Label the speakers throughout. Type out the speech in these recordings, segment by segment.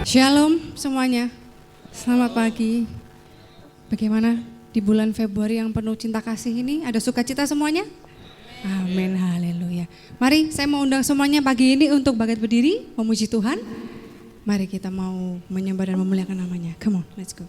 Speaker 1: Shalom semuanya, selamat pagi. Bagaimana di bulan Februari yang penuh cinta kasih ini? Ada sukacita semuanya? Amin, haleluya. Mari saya mau undang semuanya pagi ini untuk bangkit berdiri, memuji Tuhan. Mari kita mau menyembah dan memuliakan namanya. Come on, let's go.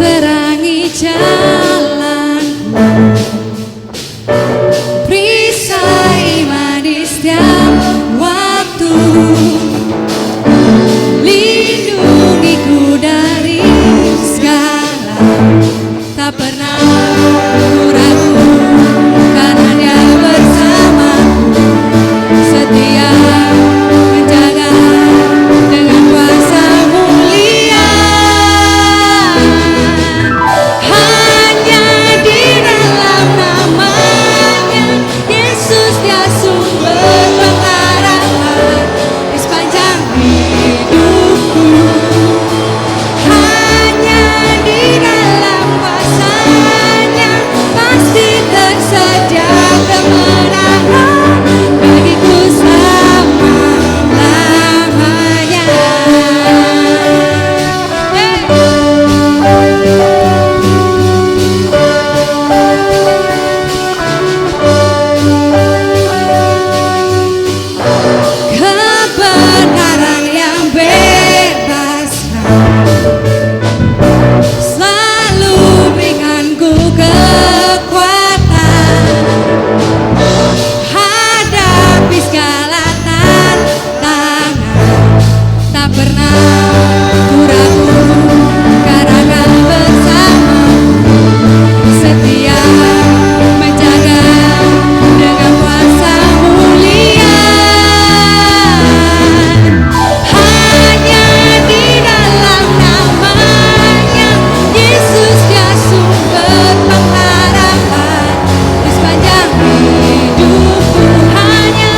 Speaker 1: Terangi jalanku, perisai iman di setiap waktu, lindungiku dari segala, tak pernah ragu karena Dia bersamaku, setia menjaga dengan kuasa mulia. Hanya di dalam namanya Yesus Dia sumber pengharapan di sepanjang hidupku. Hanya di dalam kuasa-Nya pasti tersedia kemenangan bagiku selama-lamanya. Kebenaran yang bebaskan selalu berikanku kekuatan hadapi segala tantangan. Tak pernah ku ragu karena Kau bersamaku, setia menjaga dengan kuasa mulia. Hanya di dalam namanya Yesus Dia sumber pengharapan di sepanjang hidupku. Hanya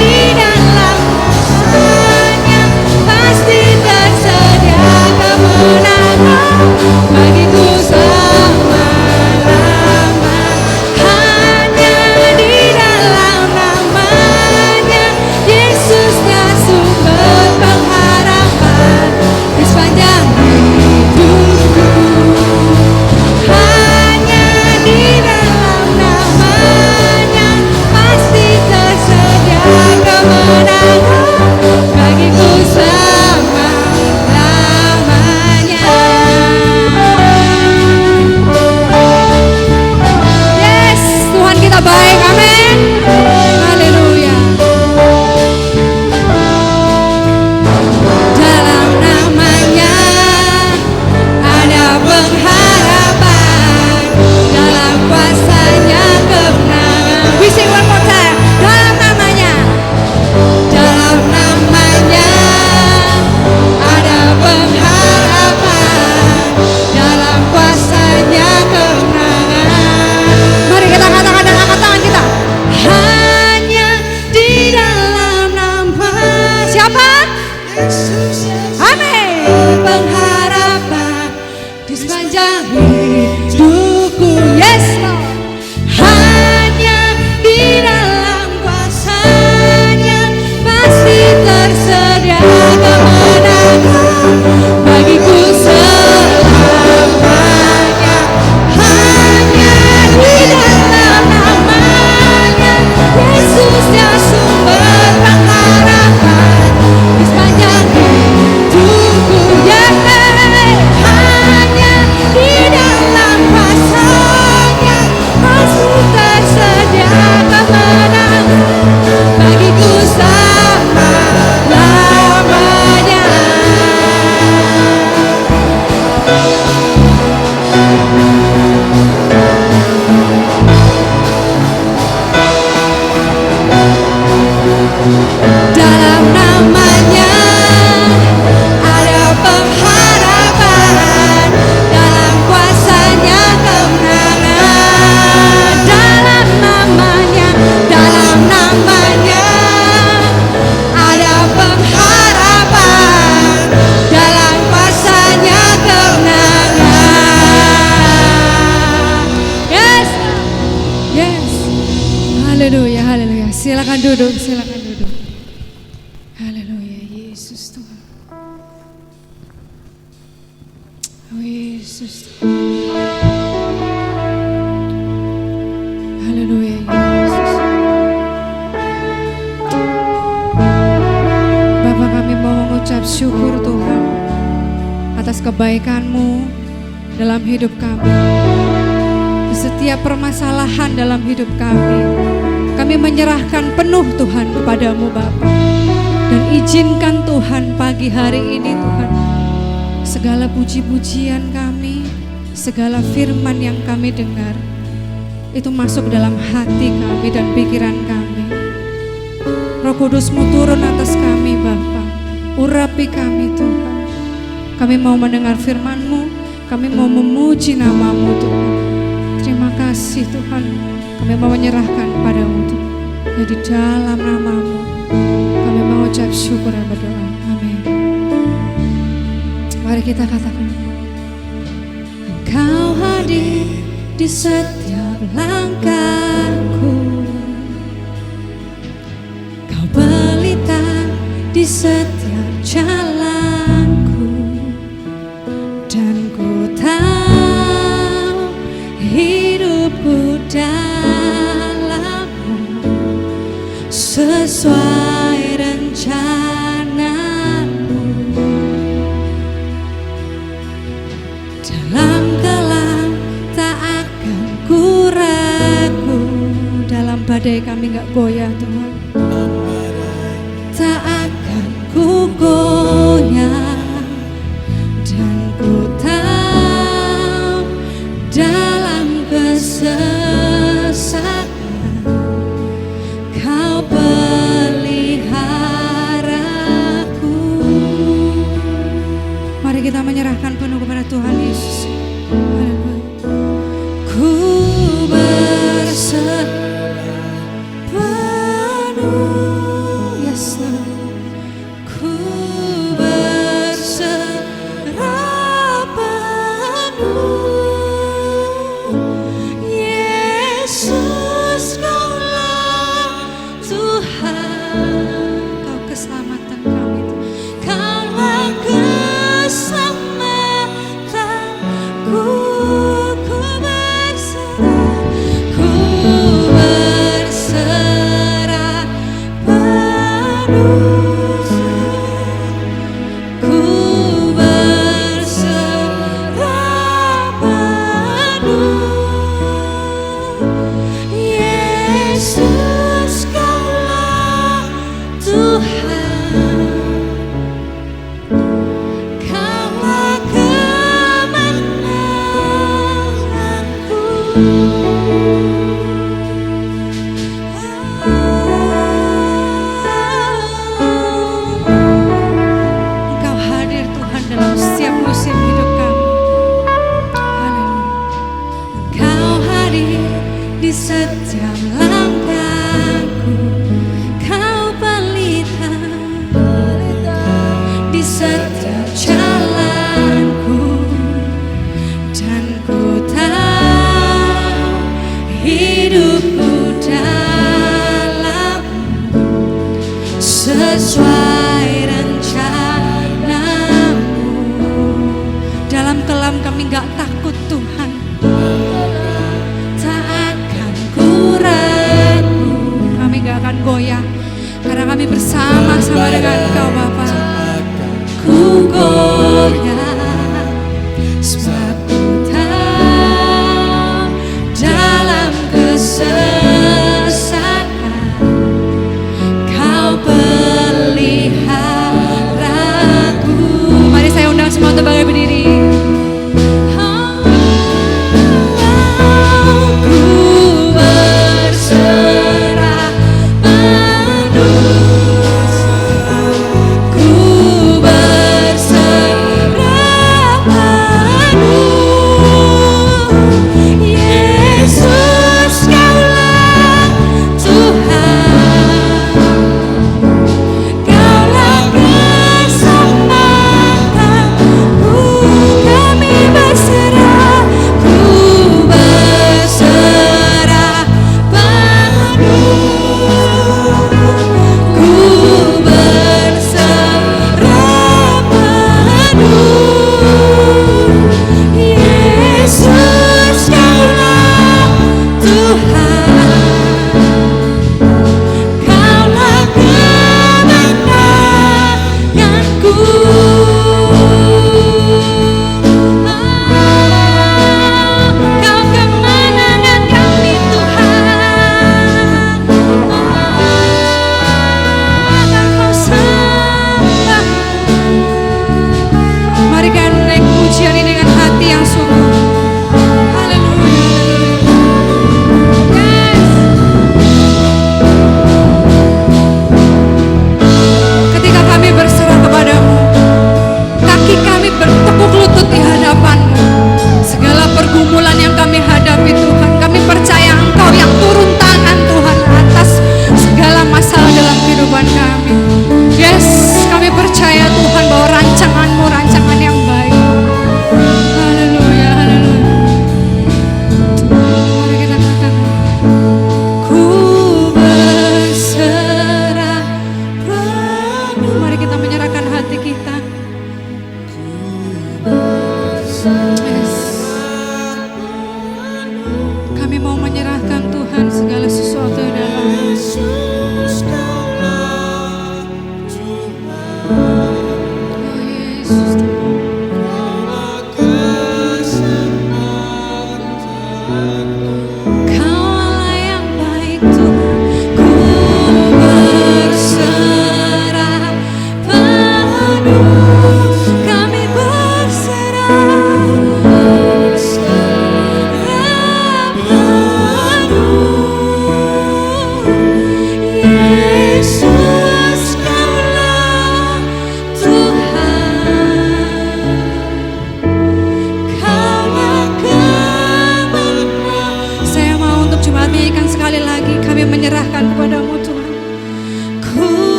Speaker 1: di dalam kuasa-Nya pasti tersedia kemenangan bagiku selama-lamanya. Hanya di dalam namanya Yesus Dia sumber pengharapan di sepanjang hidupku. Hanya di dalam namanya pasti tersedia kemenangan bagiku selama-lamanya. Yes, Tuhan kita baik, amin. Haleluya. Dalam namanya ada pengharapan, dalam kuasa-Nya kemenangan. We sing one more time. Dalam namanya ada pengharapan, dalam kuasa-Nya kemenangan. Mari kita katakan dan angkat tangan kita. Hanya di dalam nama siapa? Amin. Pengharapan di sepanjang hidupku. Yes, Lord. Hanya di dalam kuasa-Nya pasti tersedia kemenangan bagiku selamanya. Hanya di dalam namanya Yesus Dia sumber pengharapan di sepanjang hidupku. Hanya di dalam kuasa-Nya pasti tersedia kemenangan bagiku selama-lamanya. Dalam namanya ada pengharapan, dalam kuasa-Nya kemenangan. Dalam namanya ada Oh Yesus. Haleluya Yesus. Bapa, kami mau mengucap syukur Tuhan atas kebaikan-Mu dalam hidup kami. Di setiap permasalahan dalam hidup kami menyerahkan penuh Tuhan kepadamu Bapa. Dan izinkan Tuhan pagi hari ini Tuhan, segala puji-pujian kami, segala firman yang kami dengar, itu masuk dalam hati kami dan pikiran kami. Roh Kudus-Mu turun atas kami Bapa, urapi kami Tuhan. Kami mau mendengar firman-Mu, kami mau memuji nama-Mu Tuhan. Terima kasih Tuhan, kami mau menyerahkan padamu Tuhan. Ya di dalam nama-Mu kami mengucap syukur dan berdoa. Amin. Mari kita katakan, Engkau hadir di setiap langkahku, Kau pelita di setiap jalanku, dan ku tahu hidupku dalam-Mu sesuai rencana-Mu. Dalam gelap tak akan ku ragu, dalam badai kami gak goyah Tuhan. Tak akan ku goyah, dan ku tahu dalam kesesakan Kau peliharaku. Mari kita menyerahkan penuh kepada Tuhan Yesus. Ku berserah penuh, yes Lord. Ku berserah penuh, Yesus Kaulah Tuhan. Kau keselamatan kami, Kaulah keselamatanku. Ku berserah penuh, ku berserah penuh, Yesus Kaulah Tuhan. Kaulah kemenanganku. Engkau hadir Tuhan dalam setiap musim hidup kami. Haleluya. Engkau hadir di setiap langkahku, Kau pelita di setiap jalanku, dan ku tahu hidupku dalam-Mu sesuai rencana-Mu. Dalam kelam kami gak takut Tuhan, tak akan ku ragu, kami gak akan goyah, karena kami bersama-sama dengan Kau Bapa. Ku goyah sebab ku tahu dalam kesesakan Kau peliharaku. Mari saya undang semua untuk bangkit berdiri. Ku berserah penuh, ku berserah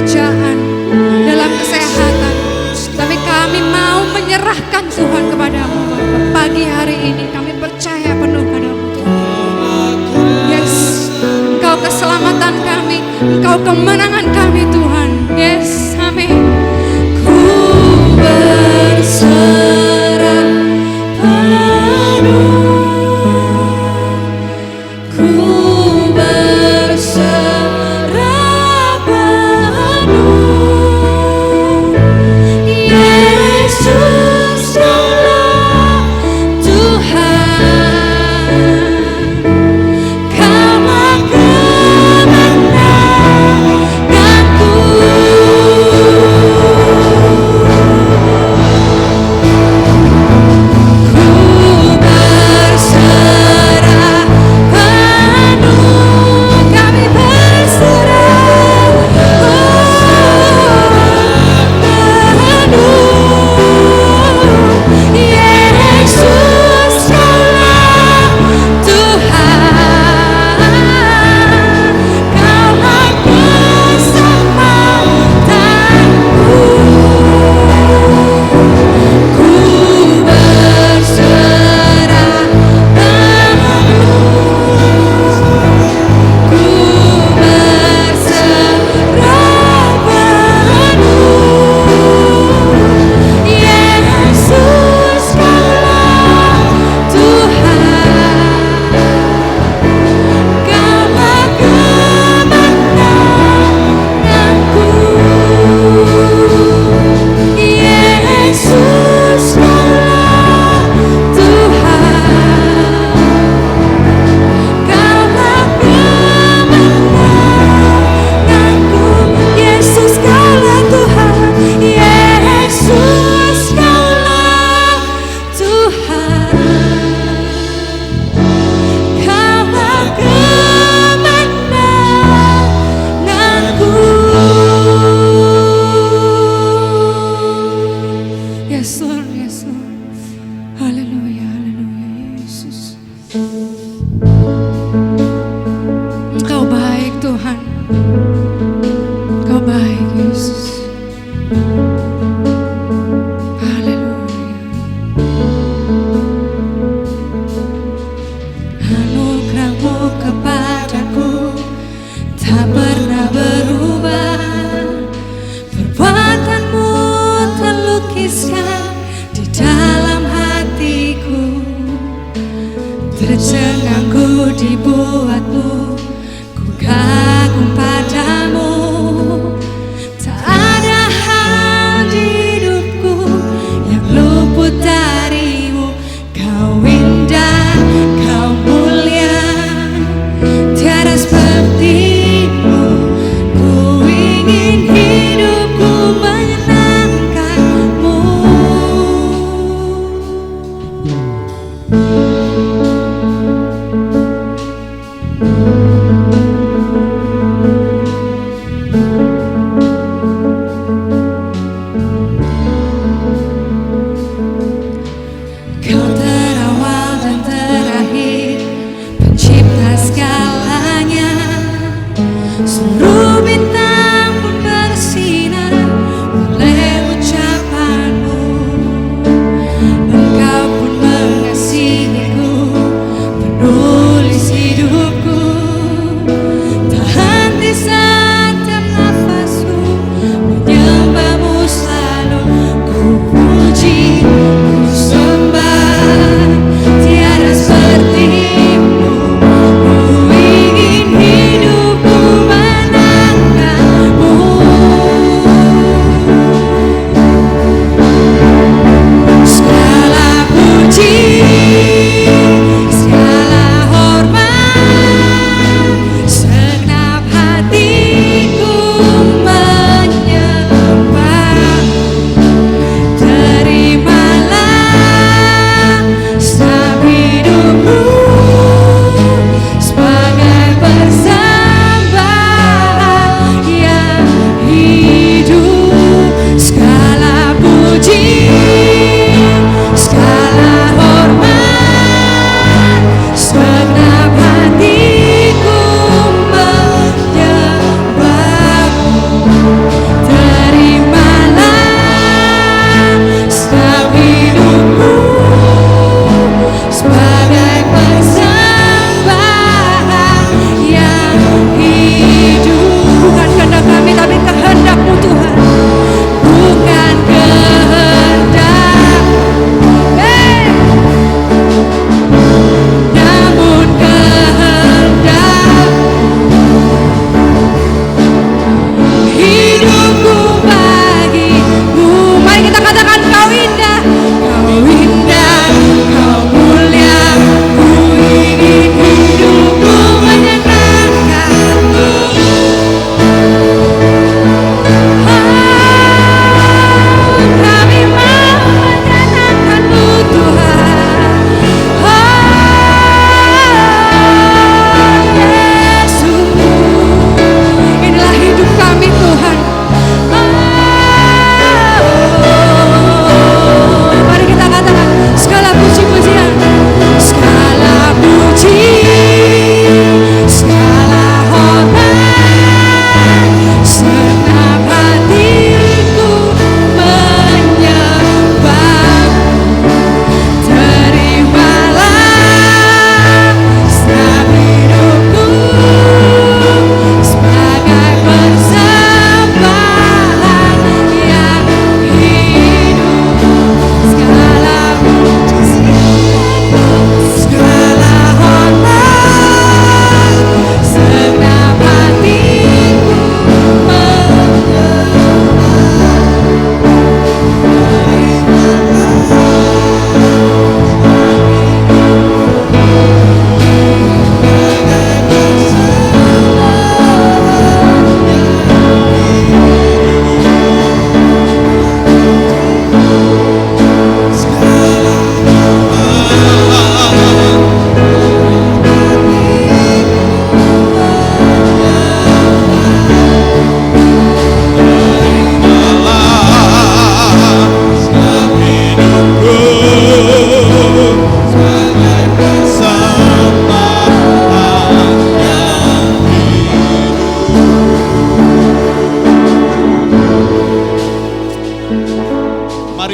Speaker 1: pekerjaan, dalam kesehatan. Tapi kami mau menyerahkan Tuhan kepadamu Bapak. Pagi hari ini kami percaya penuh padamu Tuhan. Yes, Engkau keselamatan kami, Engkau kemenangan kami Tuhan. Yes, amin. Ku berserah penuh, ku berserah penuh. Yesus adalah Tuhan, Kau maha kemenanganku.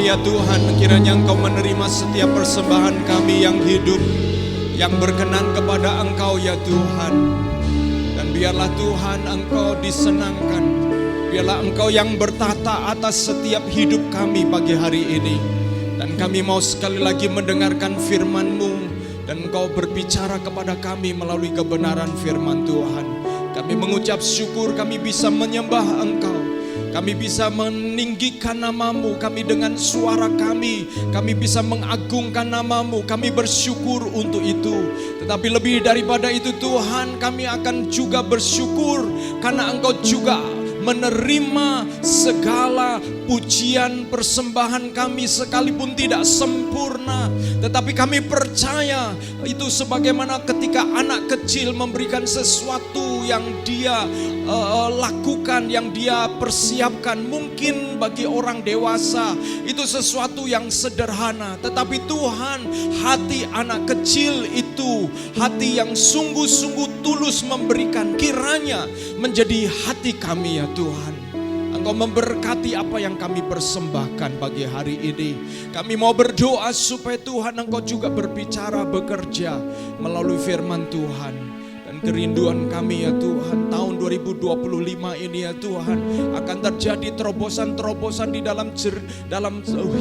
Speaker 2: ya Tuhan, kiranya Engkau menerima setiap persembahan kami yang hidup, yang berkenan kepada Engkau ya Tuhan. Dan biarlah Tuhan Engkau disenangkan, biarlah Engkau yang bertata atas setiap hidup kami pagi hari ini. Dan kami mau sekali lagi mendengarkan firman-Mu, dan Engkau berbicara kepada kami melalui kebenaran firman Tuhan. Kami mengucap syukur kami bisa menyembah Engkau, kami bisa meninggikan nama-Mu, kami dengan suara kami bisa mengagungkan nama-Mu, kami bersyukur untuk itu. Tetapi lebih daripada itu Tuhan, kami akan juga bersyukur karena Engkau juga menerima segala pujian persembahan kami sekalipun tidak sempurna. Tetapi kami percaya itu sebagaimana ketika anak kecil memberikan sesuatu yang dia lakukan, yang dia persiapkan. Mungkin bagi orang dewasa itu sesuatu yang sederhana, tetapi Tuhan, hati anak kecil itu hati yang sungguh-sungguh tulus memberikan, kiranya menjadi hati kami ya Tuhan. Engkau memberkati apa yang kami persembahkan pagi hari ini. Kami mau berdoa supaya Tuhan Engkau juga berbicara, bekerja melalui firman Tuhan. Dan kerinduan kami ya Tuhan, tahun 2025 ini ya Tuhan, akan terjadi terobosan-terobosan di dalam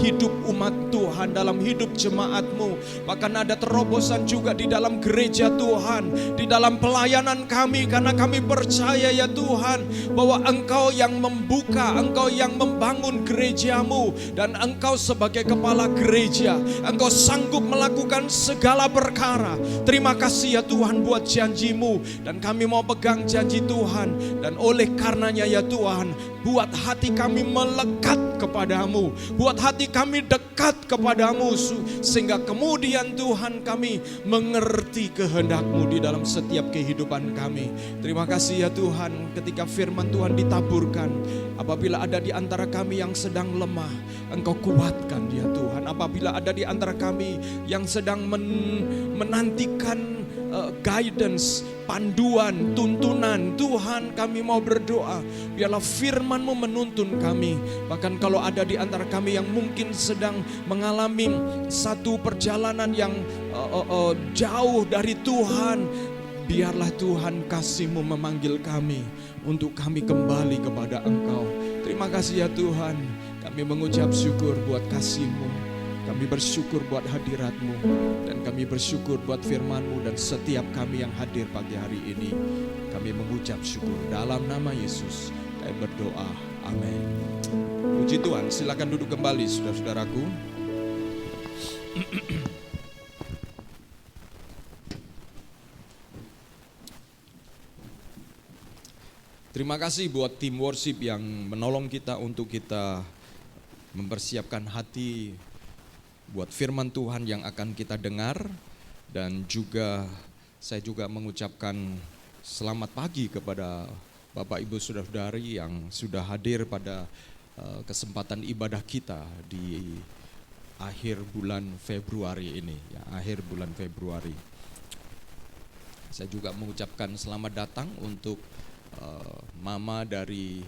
Speaker 2: hidup umat Tuhan, dalam hidup jemaat-Mu. Bahkan ada terobosan juga di dalam gereja Tuhan, di dalam pelayanan kami, karena kami percaya ya Tuhan, bahwa Engkau yang membuka, Engkau yang membangun gereja-Mu, dan Engkau sebagai kepala gereja, Engkau sanggup melakukan segala perkara. Terima kasih ya Tuhan buat janji-Mu, dan kami mau pegang janji Tuhan. Dan oleh karenanya ya Tuhan, buat hati kami melekat kepadamu, buat hati kami dekat kepadamu, sehingga kemudian Tuhan kami mengerti kehendak-Mu di dalam setiap kehidupan kami. Terima kasih ya Tuhan, ketika firman Tuhan ditaburkan, apabila ada di antara kami yang sedang lemah, Engkau kuatkan ya Tuhan. Apabila ada di antara kami yang sedang menantikan guidance, panduan, tuntunan, Tuhan kami mau berdoa, biarlah firman-Mu menuntun kami. Bahkan kalau ada di antara kami yang mungkin sedang mengalami satu perjalanan yang jauh dari Tuhan, biarlah Tuhan kasih-Mu memanggil kami untuk kami kembali kepada Engkau. Terima kasih ya Tuhan, kami mengucap syukur buat kasih-Mu. Kami bersyukur buat hadirat-Mu, dan kami bersyukur buat firman-Mu, dan setiap kami yang hadir pagi hari ini, kami mengucap syukur. Dalam nama Yesus kami berdoa, amin. Puji Tuhan, silakan duduk kembali saudara-saudaraku. Terima kasih buat tim worship yang menolong kita untuk kita mempersiapkan hati buat firman Tuhan yang akan kita dengar. Dan juga saya juga mengucapkan selamat pagi kepada Bapak Ibu Saudara-saudari yang sudah hadir pada kesempatan ibadah kita di akhir bulan Februari ini ya, akhir bulan Februari. Saya juga mengucapkan selamat datang untuk mama dari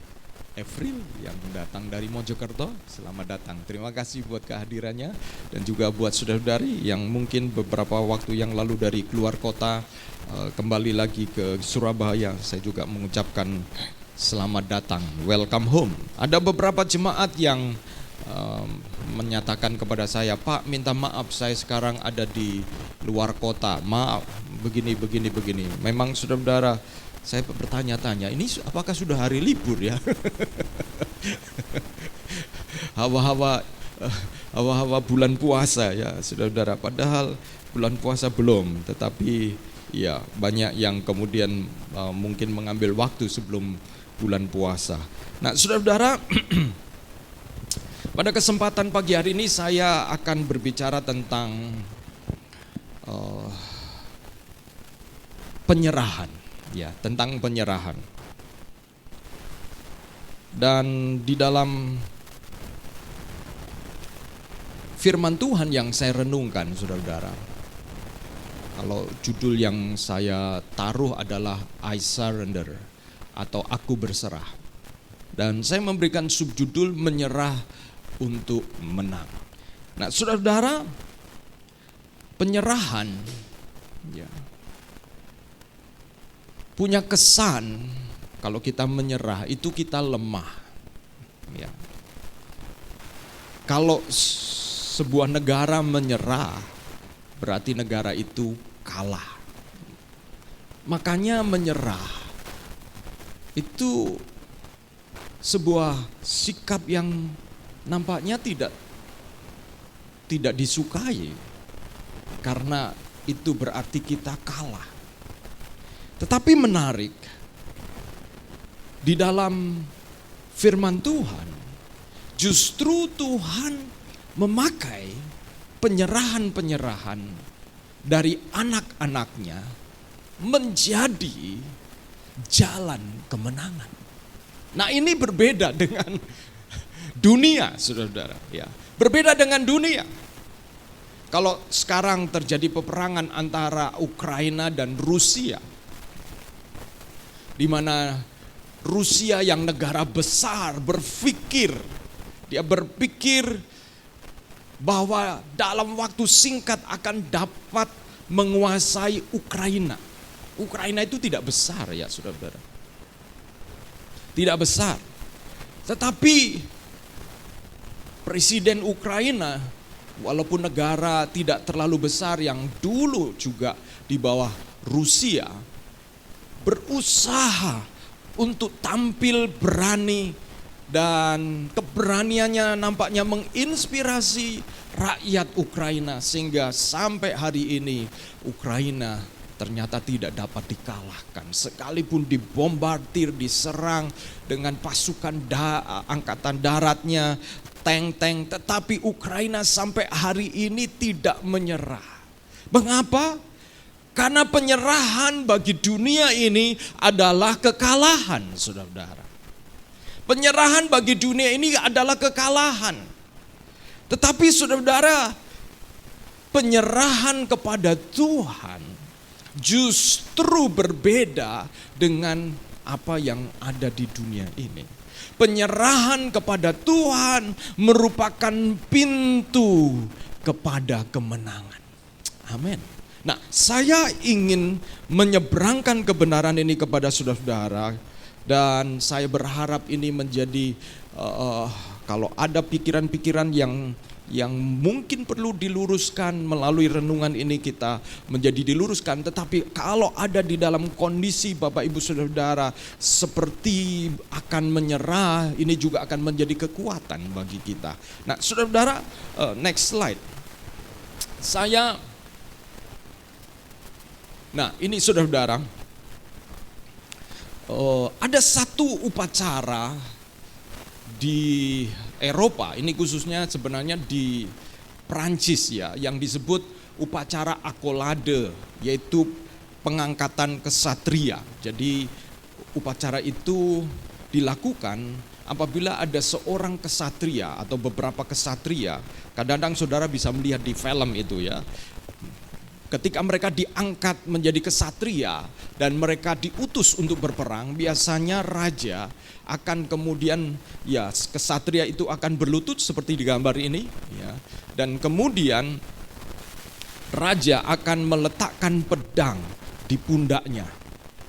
Speaker 2: Efril yang datang dari Mojokerto. Selamat datang, terima kasih buat kehadirannya. Dan juga buat saudara-saudari yang mungkin beberapa waktu yang lalu dari keluar kota kembali lagi ke Surabaya, saya juga mengucapkan selamat datang, welcome home. Ada beberapa jemaat yang menyatakan kepada saya, Pak minta maaf saya sekarang ada di luar kota, maaf begini. Memang saudara-saudara, saya bertanya-tanya, ini apakah sudah hari libur ya? Hawa-hawa bulan puasa ya saudara-saudara, padahal bulan puasa belum, tetapi ya banyak yang kemudian mungkin mengambil waktu sebelum bulan puasa. Nah saudara-saudara, pada kesempatan pagi hari ini saya akan berbicara tentang penyerahan. Ya, tentang penyerahan. Dan di dalam firman Tuhan yang saya renungkan saudara-saudara, kalau judul yang saya taruh adalah I surrender atau aku berserah. Dan saya memberikan subjudul menyerah untuk menang. Nah, saudara-saudara, penyerahan ya, punya kesan kalau kita menyerah itu kita lemah. Ya. Kalau sebuah negara menyerah, berarti negara itu kalah. Makanya menyerah itu sebuah sikap yang nampaknya tidak disukai, karena itu berarti kita kalah. Tetapi menarik, di dalam firman Tuhan, justru Tuhan memakai penyerahan-penyerahan dari anak-anaknya menjadi jalan kemenangan. Nah, ini berbeda dengan dunia, saudara-saudara. Ya, berbeda dengan dunia. Kalau sekarang terjadi peperangan antara Ukraina dan Rusia, di mana Rusia yang negara besar berpikir bahwa dalam waktu singkat akan dapat menguasai Ukraina. Ukraina itu tidak besar ya saudara-saudara. Tidak besar. Tetapi Presiden Ukraina, walaupun negara tidak terlalu besar yang dulu juga di bawah Rusia, berusaha untuk tampil berani, dan keberaniannya nampaknya menginspirasi rakyat Ukraina, sehingga sampai hari ini Ukraina ternyata tidak dapat dikalahkan. Sekalipun dibombardir, diserang dengan pasukan angkatan daratnya, tank-tank, tetapi Ukraina sampai hari ini tidak menyerah. Mengapa? Karena penyerahan bagi dunia ini adalah kekalahan, saudara-saudara. Penyerahan bagi dunia ini adalah kekalahan. Tetapi saudara-saudara, penyerahan kepada Tuhan justru berbeda dengan apa yang ada di dunia ini. Penyerahan kepada Tuhan merupakan pintu kepada kemenangan. Amin. Nah, saya ingin menyeberangkan kebenaran ini kepada saudara-saudara, dan saya berharap ini menjadi kalau ada pikiran-pikiran yang mungkin perlu diluruskan melalui renungan ini, kita menjadi diluruskan. Tetapi kalau ada di dalam kondisi Bapak Ibu Saudara seperti akan menyerah, ini juga akan menjadi kekuatan bagi kita. Nah, saudara-saudara, next slide. Nah, ini saudara-saudara, ada satu upacara di Eropa, ini khususnya sebenarnya di Prancis ya, yang disebut upacara accolade, yaitu pengangkatan kesatria. Jadi upacara itu dilakukan apabila ada seorang kesatria atau beberapa kesatria. Kadang-kadang saudara bisa melihat di film itu ya. Ketika mereka diangkat menjadi kesatria dan mereka diutus untuk berperang, biasanya raja akan kemudian, ya, kesatria itu akan berlutut seperti di gambar ini ya. Dan kemudian raja akan meletakkan pedang di pundaknya.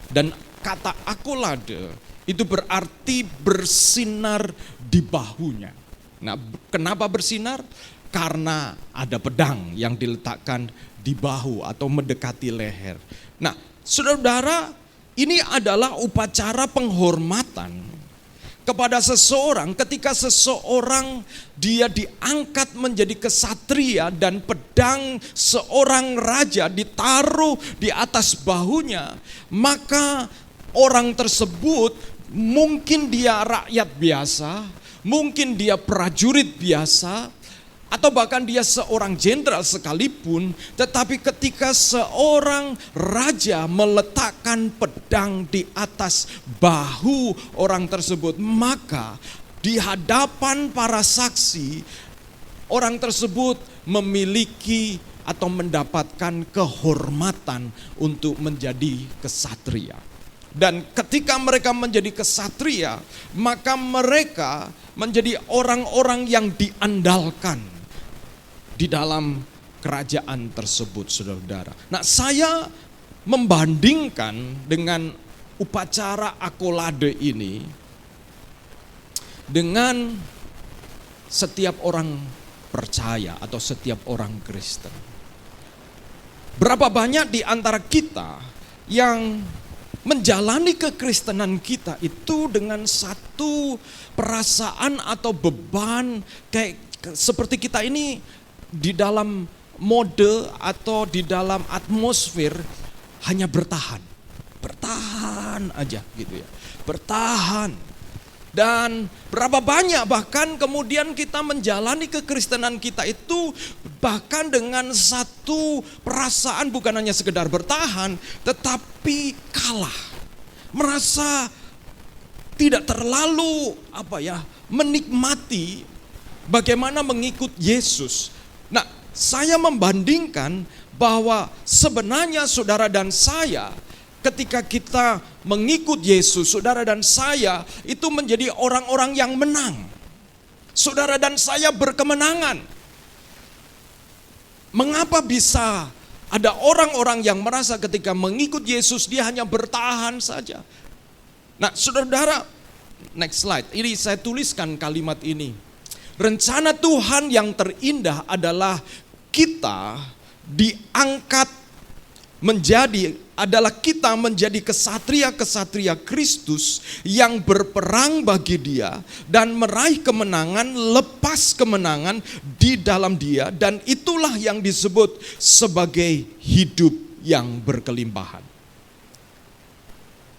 Speaker 2: Dan kata accolade itu berarti bersinar di bahunya. Nah, kenapa bersinar? Karena ada pedang yang diletakkan di bahu atau mendekati leher. Nah, saudara-saudara, ini adalah upacara penghormatan kepada seseorang ketika seseorang dia diangkat menjadi kesatria dan pedang seorang raja ditaruh di atas bahunya, maka orang tersebut mungkin dia rakyat biasa, mungkin dia prajurit biasa, atau bahkan dia seorang jenderal sekalipun, tetapi ketika seorang raja meletakkan pedang di atas bahu orang tersebut, maka di hadapan para saksi, orang tersebut memiliki atau mendapatkan kehormatan untuk menjadi kesatria. Dan ketika mereka menjadi kesatria, maka mereka menjadi orang-orang yang diandalkan di dalam kerajaan tersebut, saudara-saudara. Nah, saya membandingkan dengan upacara akolade ini dengan setiap orang percaya atau setiap orang Kristen. Berapa banyak di antara kita yang menjalani kekristenan kita itu dengan satu perasaan atau beban kayak seperti kita ini di dalam mode atau di dalam atmosfer hanya bertahan aja gitu ya, bertahan. Dan berapa banyak bahkan kemudian kita menjalani kekristenan kita itu bahkan dengan satu perasaan bukan hanya sekedar bertahan tetapi kalah. Merasa tidak terlalu menikmati bagaimana mengikut Yesus. Nah, saya membandingkan bahwa sebenarnya saudara dan saya ketika kita mengikut Yesus, saudara dan saya itu menjadi orang-orang yang menang. Saudara dan saya berkemenangan. Mengapa bisa ada orang-orang yang merasa ketika mengikut Yesus dia hanya bertahan saja? Nah, saudara, next slide. Ini saya tuliskan kalimat ini. Rencana Tuhan yang terindah adalah kita diangkat kita menjadi kesatria-kesatria Kristus yang berperang bagi Dia dan meraih kemenangan, lepas kemenangan di dalam Dia, dan itulah yang disebut sebagai hidup yang berkelimpahan.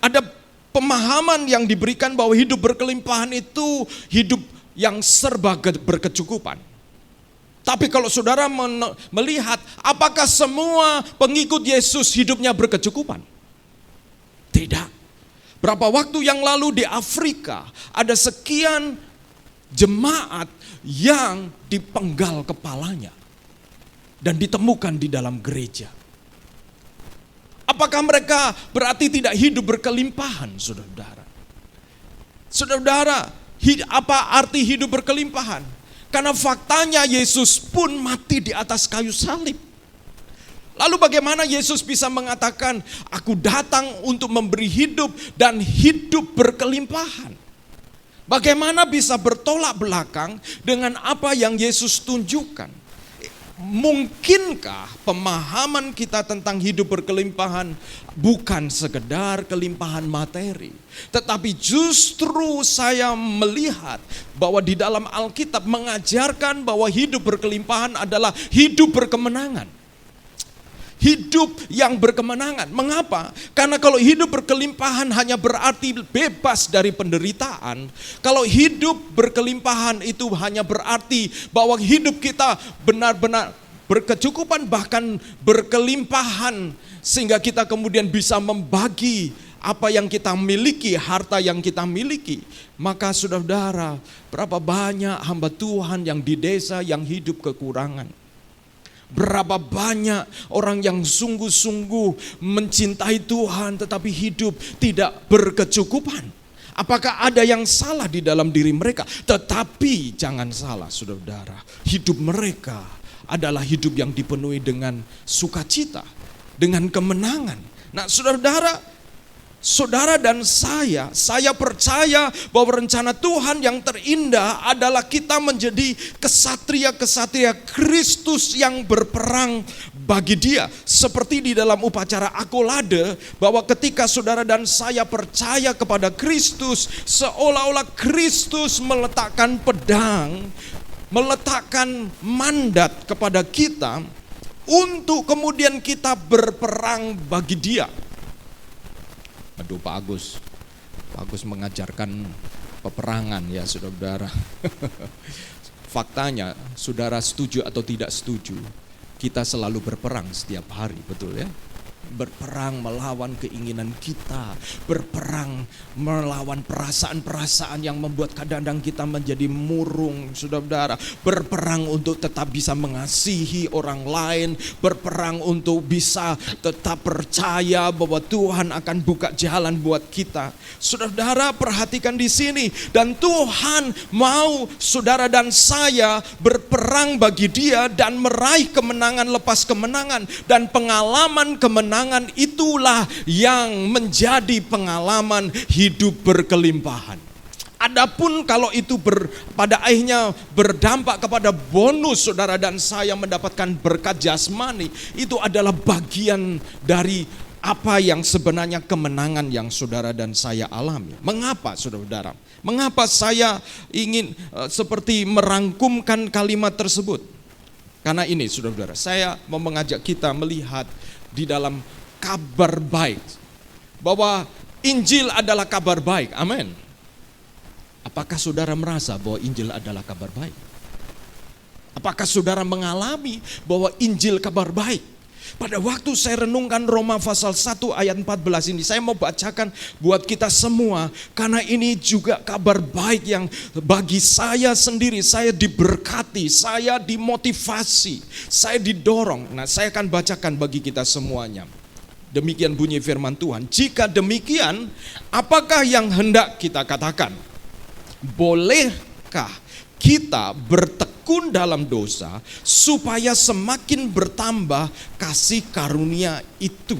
Speaker 2: Ada pemahaman yang diberikan bahwa hidup berkelimpahan itu hidup yang serba berkecukupan. Tapi kalau saudara melihat apakah semua pengikut Yesus hidupnya berkecukupan? Tidak. Berapa waktu yang lalu di Afrika ada sekian jemaat yang dipenggal kepalanya dan ditemukan di dalam gereja. Apakah mereka berarti tidak hidup berkelimpahan, saudara-saudara? Saudara-saudara, apa arti hidup berkelimpahan? Karena faktanya Yesus pun mati di atas kayu salib. Lalu bagaimana Yesus bisa mengatakan, aku datang untuk memberi hidup dan hidup berkelimpahan? Bagaimana bisa bertolak belakang dengan apa yang Yesus tunjukkan? Mungkinkah pemahaman kita tentang hidup berkelimpahan bukan sekedar kelimpahan materi, tetapi justru saya melihat bahwa di dalam Alkitab mengajarkan bahwa hidup berkelimpahan adalah hidup berkemenangan. Hidup yang berkemenangan. Mengapa? Karena kalau hidup berkelimpahan hanya berarti bebas dari penderitaan. Kalau hidup berkelimpahan itu hanya berarti bahwa hidup kita benar-benar berkecukupan, bahkan berkelimpahan, sehingga kita kemudian bisa membagi apa yang kita miliki, harta yang kita miliki. Maka saudara-saudara, berapa banyak hamba Tuhan yang di desa yang hidup kekurangan. Berapa banyak orang yang sungguh-sungguh mencintai Tuhan tetapi hidup tidak berkecukupan. Apakah ada yang salah di dalam diri mereka? Tetapi jangan salah, saudara-saudara, hidup mereka adalah hidup yang dipenuhi dengan sukacita, dengan kemenangan. Nah, saudara dan saya percaya bahwa rencana Tuhan yang terindah adalah kita menjadi kesatria-kesatria Kristus yang berperang bagi Dia. Seperti di dalam upacara akolade, bahwa ketika saudara dan saya percaya kepada Kristus, seolah-olah Kristus meletakkan pedang, meletakkan mandat kepada kita untuk kemudian kita berperang bagi Dia. Aduh, Pak Agus mengajarkan peperangan ya, saudara-saudara. Faktanya, saudara setuju atau tidak setuju, kita selalu berperang setiap hari, betul ya? berperang melawan keinginan kita, berperang melawan perasaan-perasaan yang membuat kadang-kadang kita menjadi murung, saudara-saudara. Berperang untuk tetap bisa mengasihi orang lain, berperang untuk bisa tetap percaya bahwa Tuhan akan buka jalan buat kita. Saudara-saudara, perhatikan di sini, dan Tuhan mau saudara dan saya berperang bagi Dia dan meraih kemenangan lepas kemenangan, dan pengalaman kemenangan itulah yang menjadi pengalaman hidup berkelimpahan. Adapun kalau itu pada akhirnya berdampak kepada bonus saudara dan saya mendapatkan berkat jasmani, itu adalah bagian dari apa yang sebenarnya kemenangan yang saudara dan saya alami. Mengapa saudara-saudara? Mengapa saya ingin seperti merangkumkan kalimat tersebut? Karena ini saudara-saudara, saya mau mengajak kita melihat di dalam kabar baik, bahwa Injil adalah kabar baik. Amin. Apakah saudara merasa bahwa Injil adalah kabar baik? Apakah saudara mengalami bahwa Injil kabar baik? Pada waktu saya renungkan Roma pasal 1 ayat 14 ini, saya mau bacakan buat kita semua, karena ini juga kabar baik yang bagi saya sendiri, saya diberkati, saya dimotivasi, saya didorong. Nah, saya akan bacakan bagi kita semuanya. Demikian bunyi firman Tuhan. Jika demikian, apakah yang hendak kita katakan? Bolehkah kita bertekun dalam dosa supaya semakin bertambah kasih karunia itu?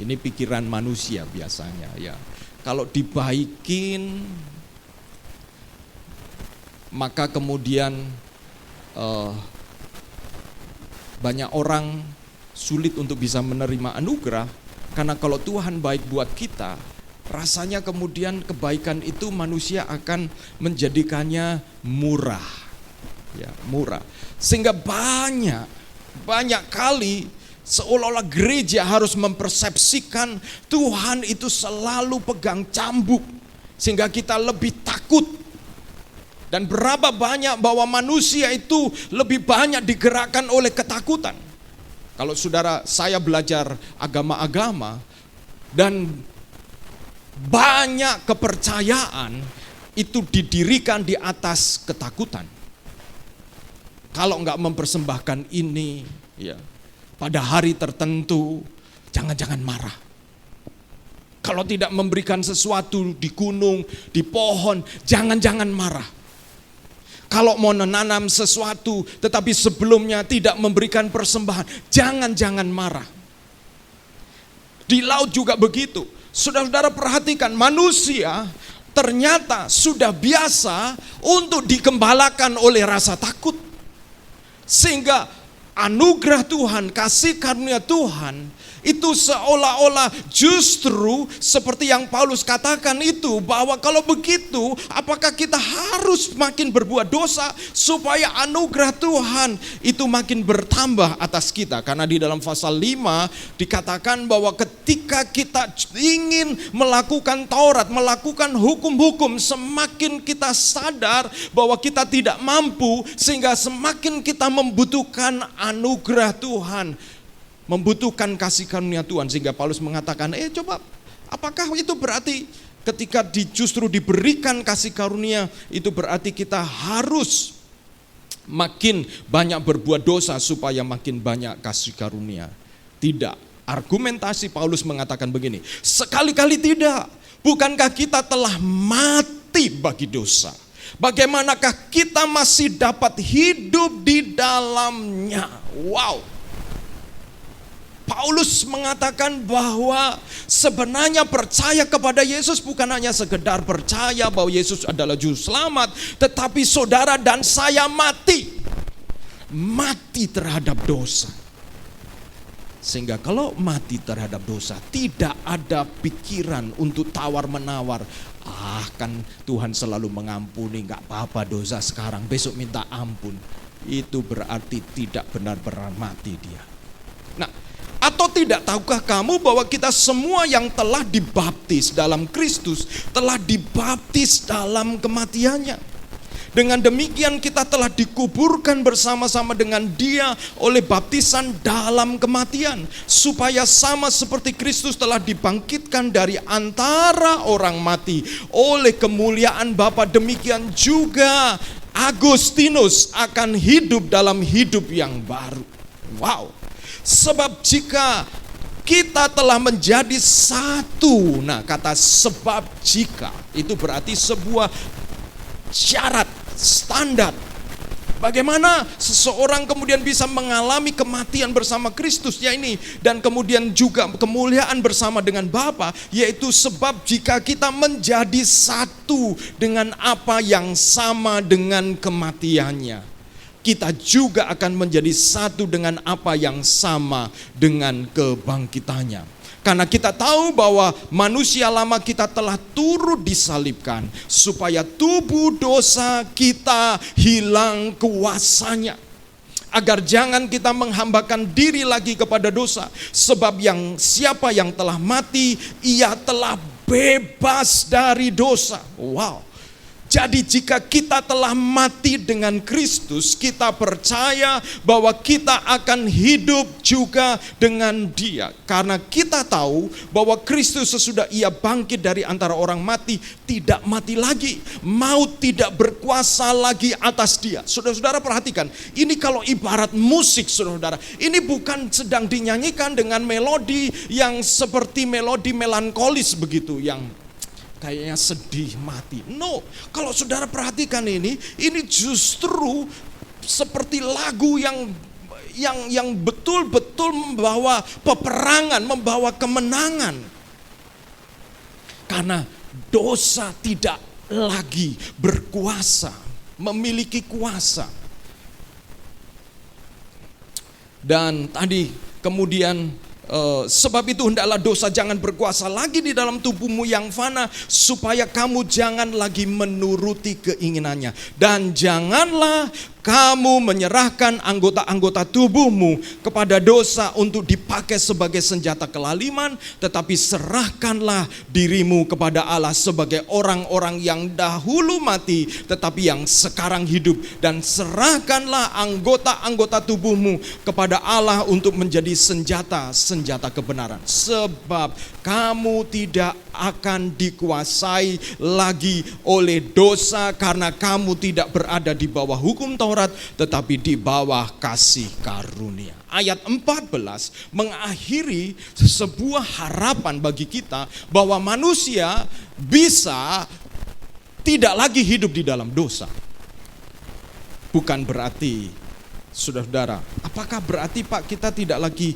Speaker 2: Ini pikiran manusia biasanya ya. Kalau dibaikin, maka kemudian banyak orang sulit untuk bisa menerima anugerah. Karena kalau Tuhan baik buat kita, rasanya kemudian kebaikan itu manusia akan menjadikannya murah. Ya, murah. Sehingga banyak kali seolah-olah gereja harus mempersepsikan Tuhan itu selalu pegang cambuk, sehingga kita lebih takut. Dan berapa banyak bahwa manusia itu lebih banyak digerakkan oleh ketakutan. Kalau saudara saya belajar agama-agama, dan banyak kepercayaan itu didirikan di atas ketakutan. Kalau enggak mempersembahkan ini, ya, pada hari tertentu, jangan-jangan marah. Kalau tidak memberikan sesuatu di gunung, di pohon, jangan-jangan marah. Kalau mau menanam sesuatu, tetapi sebelumnya tidak memberikan persembahan, jangan-jangan marah. Di laut juga begitu. Saudara-saudara perhatikan, manusia ternyata sudah biasa untuk digembalakan oleh rasa takut. Sehingga anugerah Tuhan, kasih karunia Tuhan, itu seolah-olah justru seperti yang Paulus katakan itu, bahwa kalau begitu apakah kita harus makin berbuat dosa supaya anugerah Tuhan itu makin bertambah atas kita. Karena di dalam pasal 5 dikatakan bahwa ketika kita ingin melakukan Taurat, melakukan hukum-hukum, semakin kita sadar bahwa kita tidak mampu, sehingga semakin kita membutuhkan anugerah Tuhan, membutuhkan kasih karunia Tuhan. Sehingga Paulus mengatakan, coba, apakah itu berarti ketika justru diberikan kasih karunia, itu berarti kita harus makin banyak berbuat dosa supaya makin banyak kasih karunia? Tidak. Argumentasi Paulus mengatakan begini, sekali-kali tidak. Bukankah kita telah mati bagi dosa? Bagaimanakah kita masih dapat hidup di dalamnya? Wow. Paulus mengatakan bahwa sebenarnya percaya kepada Yesus bukan hanya sekedar percaya bahwa Yesus adalah juru selamat, tetapi saudara dan saya mati terhadap dosa. Sehingga kalau mati terhadap dosa, tidak ada pikiran untuk tawar-menawar. Kan Tuhan selalu mengampuni, gak apa-apa dosa sekarang, besok minta ampun. Itu berarti tidak benar-benar mati dia. Nah, atau tidak tahukah kamu bahwa kita semua yang telah dibaptis dalam Kristus telah dibaptis dalam kematiannya? Dengan demikian kita telah dikuburkan bersama-sama dengan Dia oleh baptisan dalam kematian, supaya sama seperti Kristus telah dibangkitkan dari antara orang mati oleh kemuliaan Bapa, demikian juga Agustinus akan hidup dalam hidup yang baru. Wow. Sebab jika kita telah menjadi satu. Nah, kata sebab jika itu berarti sebuah syarat, standar. Bagaimana seseorang kemudian bisa mengalami kematian bersama Kristus ya ini, dan kemudian juga kemuliaan bersama dengan Bapa, yaitu sebab jika kita menjadi satu dengan apa yang sama dengan kematiannya, kita juga akan menjadi satu dengan apa yang sama dengan kebangkitannya. Karena kita tahu bahwa manusia lama kita telah turut disalibkan, supaya tubuh dosa kita hilang kuasanya. Agar jangan kita menghambakan diri lagi kepada dosa. Sebab siapa yang telah mati, ia telah bebas dari dosa. Wow. Jadi jika kita telah mati dengan Kristus, kita percaya bahwa kita akan hidup juga dengan Dia. Karena kita tahu bahwa Kristus sesudah Ia bangkit dari antara orang mati, tidak mati lagi. Maut tidak berkuasa lagi atas Dia. Saudara-saudara perhatikan, ini kalau ibarat musik saudara-saudara, ini bukan sedang dinyanyikan dengan melodi yang seperti melodi melankolis begitu, yang kayaknya sedih mati. No, kalau saudara perhatikan ini justru seperti lagu yang betul-betul membawa peperangan, membawa kemenangan. Karena dosa tidak lagi berkuasa, memiliki kuasa. Dan tadi kemudian sebab itu hendaklah dosa jangan berkuasa lagi di dalam tubuhmu yang fana, supaya kamu jangan lagi menuruti keinginannya. Dan janganlah kamu menyerahkan anggota-anggota tubuhmu kepada dosa untuk dipakai sebagai senjata kelaliman, tetapi serahkanlah dirimu kepada Allah sebagai orang-orang yang dahulu mati tetapi yang sekarang hidup, dan serahkanlah anggota-anggota tubuhmu kepada Allah untuk menjadi senjata kebenaran. Sebab kamu tidak akan dikuasai lagi oleh dosa, karena kamu tidak berada di bawah hukum Taurat tetapi di bawah kasih karunia. Ayat 14 mengakhiri sebuah harapan bagi kita bahwa manusia bisa tidak lagi hidup di dalam dosa. Bukan berarti, saudara-saudara, apakah berarti Pak kita tidak lagi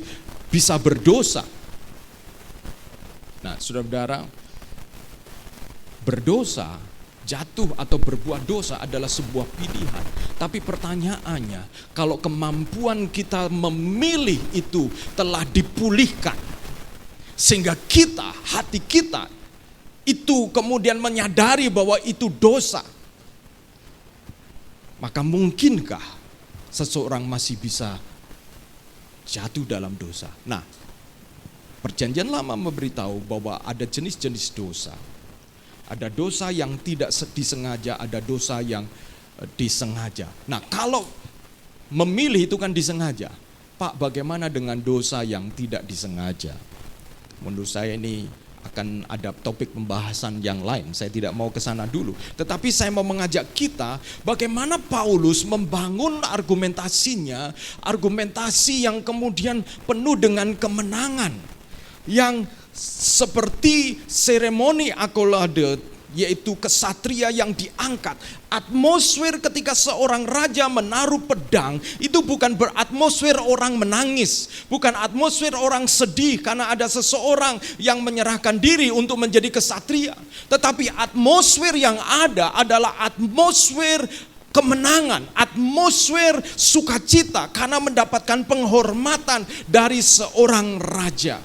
Speaker 2: bisa berdosa? Nah, saudara-saudara, berdosa, jatuh atau berbuat dosa adalah sebuah pilihan. Tapi pertanyaannya, kalau kemampuan kita memilih itu telah dipulihkan, sehingga hati kita itu kemudian menyadari bahwa itu dosa, maka mungkinkah seseorang masih bisa jatuh dalam dosa? Nah, Perjanjian Lama memberitahu bahwa ada jenis-jenis dosa. Ada dosa yang tidak disengaja, ada dosa yang disengaja. Nah, kalau memilih itu kan disengaja. Pak, bagaimana dengan dosa yang tidak disengaja? Menurut saya ini akan ada topik pembahasan yang lain. Saya tidak mau ke sana dulu. Tetapi saya mau mengajak kita bagaimana Paulus membangun argumentasinya, argumentasi yang kemudian penuh dengan kemenangan. Yang seperti seremoni akolade, yaitu kesatria yang diangkat. Atmosfer ketika seorang raja menaruh pedang itu bukan beratmosfer orang menangis, bukan atmosfer orang sedih karena ada seseorang yang menyerahkan diri untuk menjadi kesatria. Tetapi atmosfer yang ada adalah atmosfer kemenangan, atmosfer sukacita karena mendapatkan penghormatan dari seorang raja.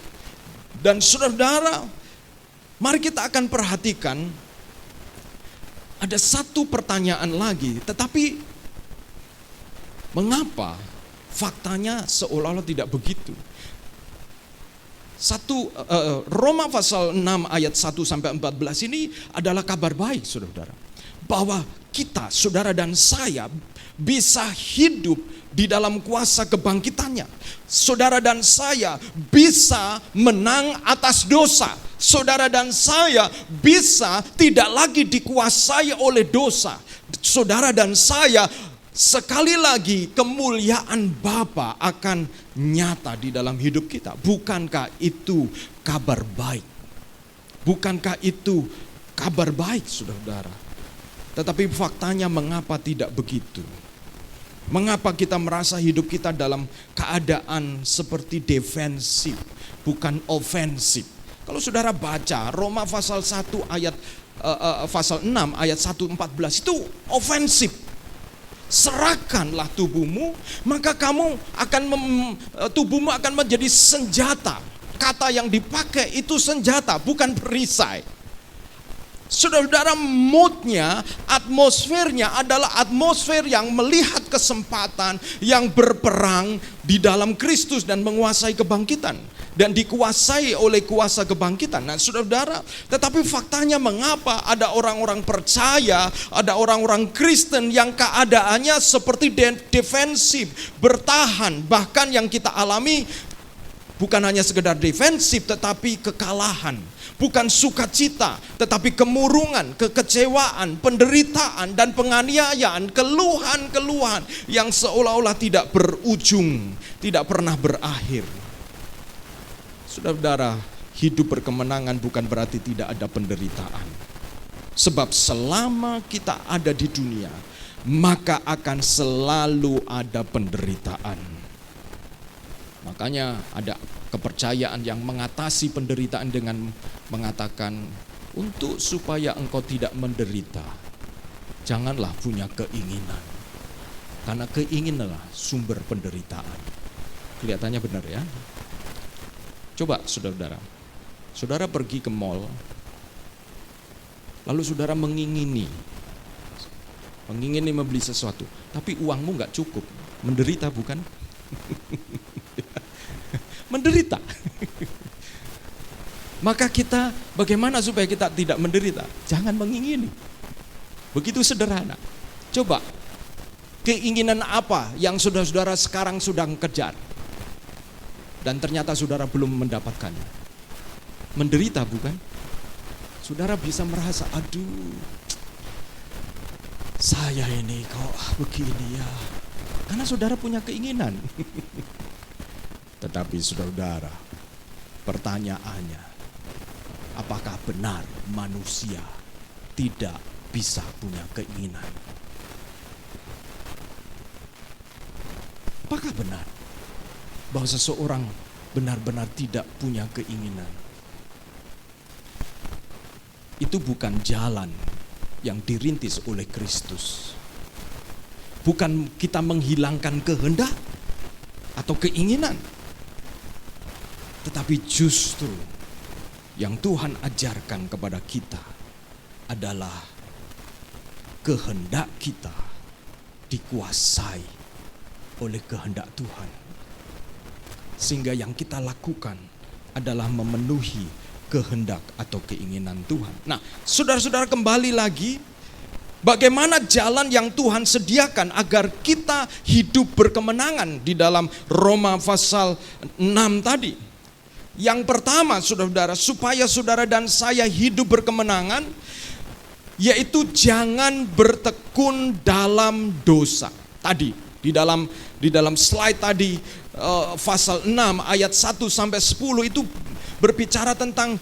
Speaker 2: Dan saudara-saudara, mari kita akan perhatikan ada satu pertanyaan lagi, tetapi mengapa faktanya seolah-olah tidak begitu? Roma pasal 6 ayat 1 sampai 14 ini adalah kabar baik, saudara-saudara. bahwa kita, saudara dan saya, bisa hidup di dalam kuasa kebangkitannya. Saudara dan saya bisa menang atas dosa. Saudara dan saya bisa tidak lagi dikuasai oleh dosa. Saudara dan saya, sekali lagi kemuliaan Bapa akan nyata di dalam hidup kita. Bukankah itu kabar baik? Bukankah itu kabar baik, saudara? Tetapi faktanya mengapa tidak begitu? Mengapa kita merasa hidup kita dalam keadaan seperti defensif, bukan ofensif? Kalau saudara baca Roma pasal 1 ayat pasal 6 ayat 1:14 itu ofensif. Serahkanlah tubuhmu, maka kamu akan tubuhmu akan menjadi senjata. Kata yang dipakai itu senjata, bukan perisai. Saudara, moodnya, atmosfernya adalah atmosfer yang melihat kesempatan, yang berperang di dalam Kristus dan menguasai kebangkitan. Dan dikuasai oleh kuasa kebangkitan. Nah saudara, tetapi faktanya mengapa ada orang-orang percaya, ada orang-orang Kristen yang keadaannya seperti defensif, bertahan. Bahkan yang kita alami bukan hanya sekedar defensif tetapi kekalahan. Bukan sukacita, tetapi kemurungan, kekecewaan, penderitaan, dan penganiayaan, keluhan-keluhan yang seolah-olah tidak berujung, tidak pernah berakhir. Saudara, hidup berkemenangan bukan berarti tidak ada penderitaan. Sebab selama kita ada di dunia, maka akan selalu ada penderitaan. Makanya ada kepercayaan yang mengatasi penderitaan dengan mengatakan, untuk supaya engkau tidak menderita, janganlah punya keinginan. Karena keinginanlah sumber penderitaan. Kelihatannya benar ya. Coba saudara pergi ke mall, lalu saudara mengingini membeli sesuatu, tapi uangmu gak cukup, menderita bukan? Menderita. Maka kita, bagaimana supaya kita tidak menderita? Jangan mengingini. Begitu sederhana. Coba, keinginan apa yang saudara-saudara sekarang sedang kejar? Dan ternyata saudara belum mendapatkannya. Menderita bukan? Saudara bisa merasa, aduh, saya ini kok begini ya. Karena saudara punya keinginan. Tetapi saudara, pertanyaannya, apakah benar manusia tidak bisa punya keinginan? Apakah benar bahwa seseorang benar-benar tidak punya keinginan? Itu bukan jalan yang dirintis oleh Kristus. Bukan kita menghilangkan kehendak atau keinginan, tetapi justru yang Tuhan ajarkan kepada kita adalah kehendak kita dikuasai oleh kehendak Tuhan. Sehingga yang kita lakukan adalah memenuhi kehendak atau keinginan Tuhan. Nah, saudara-saudara, kembali lagi, bagaimana jalan yang Tuhan sediakan agar kita hidup berkemenangan di dalam Roma pasal 6 tadi. Yang pertama, saudara-saudara, supaya saudara dan saya hidup berkemenangan, yaitu jangan bertekun dalam dosa. Tadi di dalam slide tadi, pasal 6 ayat 1 sampai 10 itu berbicara tentang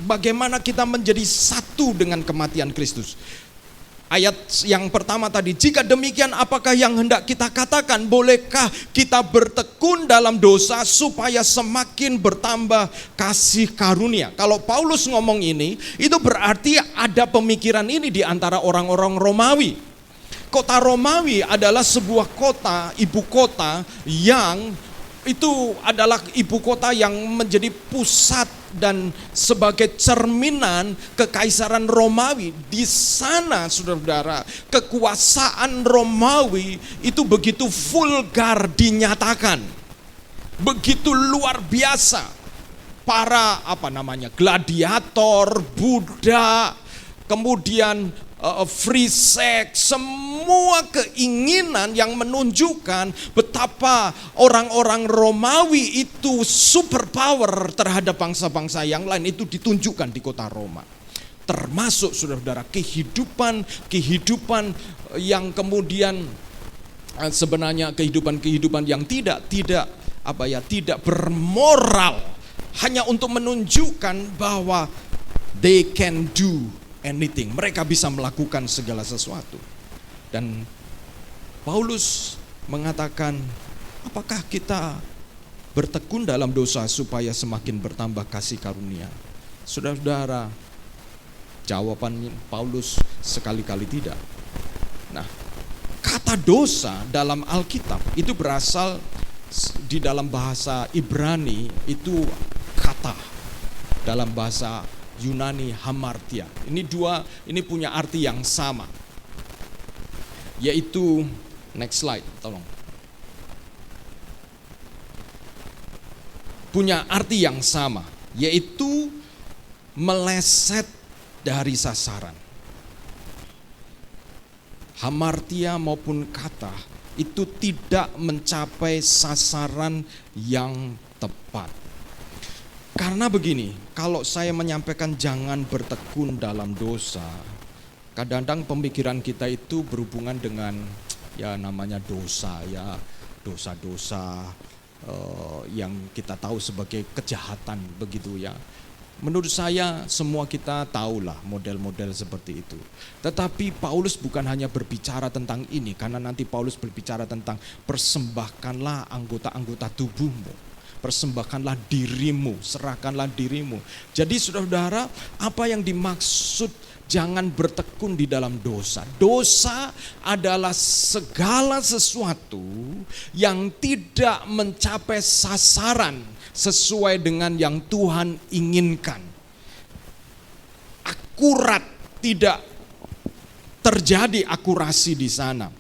Speaker 2: bagaimana kita menjadi satu dengan kematian Kristus. Ayat yang pertama tadi, jika demikian apakah yang hendak kita katakan, bolehkah kita bertekun dalam dosa supaya semakin bertambah kasih karunia? Kalau Paulus ngomong ini, itu berarti ada pemikiran ini di antara orang-orang Romawi. Kota Romawi adalah sebuah kota, ibu kota yang itu adalah ibu kota yang menjadi pusat dan sebagai cerminan kekaisaran Romawi. Di sana, saudara-saudara, kekuasaan Romawi itu begitu vulgar dinyatakan, begitu luar biasa. Para gladiator, budak, kemudian free sex, semua keinginan yang menunjukkan betapa orang-orang Romawi itu super power terhadap bangsa-bangsa yang lain itu ditunjukkan di kota Roma. Termasuk saudara-saudara kehidupan yang kemudian sebenarnya kehidupan yang tidak bermoral, hanya untuk menunjukkan bahwa they can do anything. Mereka bisa melakukan segala sesuatu. Dan Paulus mengatakan, apakah kita bertekun dalam dosa supaya semakin bertambah kasih karunia? Saudara-saudara, jawaban Paulus sekali-kali tidak. Nah, kata dosa dalam Alkitab itu berasal di dalam bahasa Ibrani itu kata, dalam bahasa Yunani hamartia. Ini punya arti yang sama. Yaitu, next slide, tolong. Punya arti yang sama, yaitu meleset dari sasaran. Hamartia maupun kata itu tidak mencapai sasaran yang tepat. Karena begini, kalau saya menyampaikan jangan bertekun dalam dosa, kadang-kadang pemikiran kita itu berhubungan dengan ya namanya dosa, ya dosa-dosa yang kita tahu sebagai kejahatan begitu ya. Menurut saya semua kita tahulah model-model seperti itu. Tetapi Paulus bukan hanya berbicara tentang ini, karena nanti Paulus berbicara tentang persembahkanlah anggota-anggota tubuhmu, persembahkanlah dirimu, serahkanlah dirimu. Jadi saudara-saudara, apa yang dimaksud jangan bertekun di dalam dosa? Dosa adalah segala sesuatu yang tidak mencapai sasaran sesuai dengan yang Tuhan inginkan. Akurat, tidak terjadi akurasi di sana.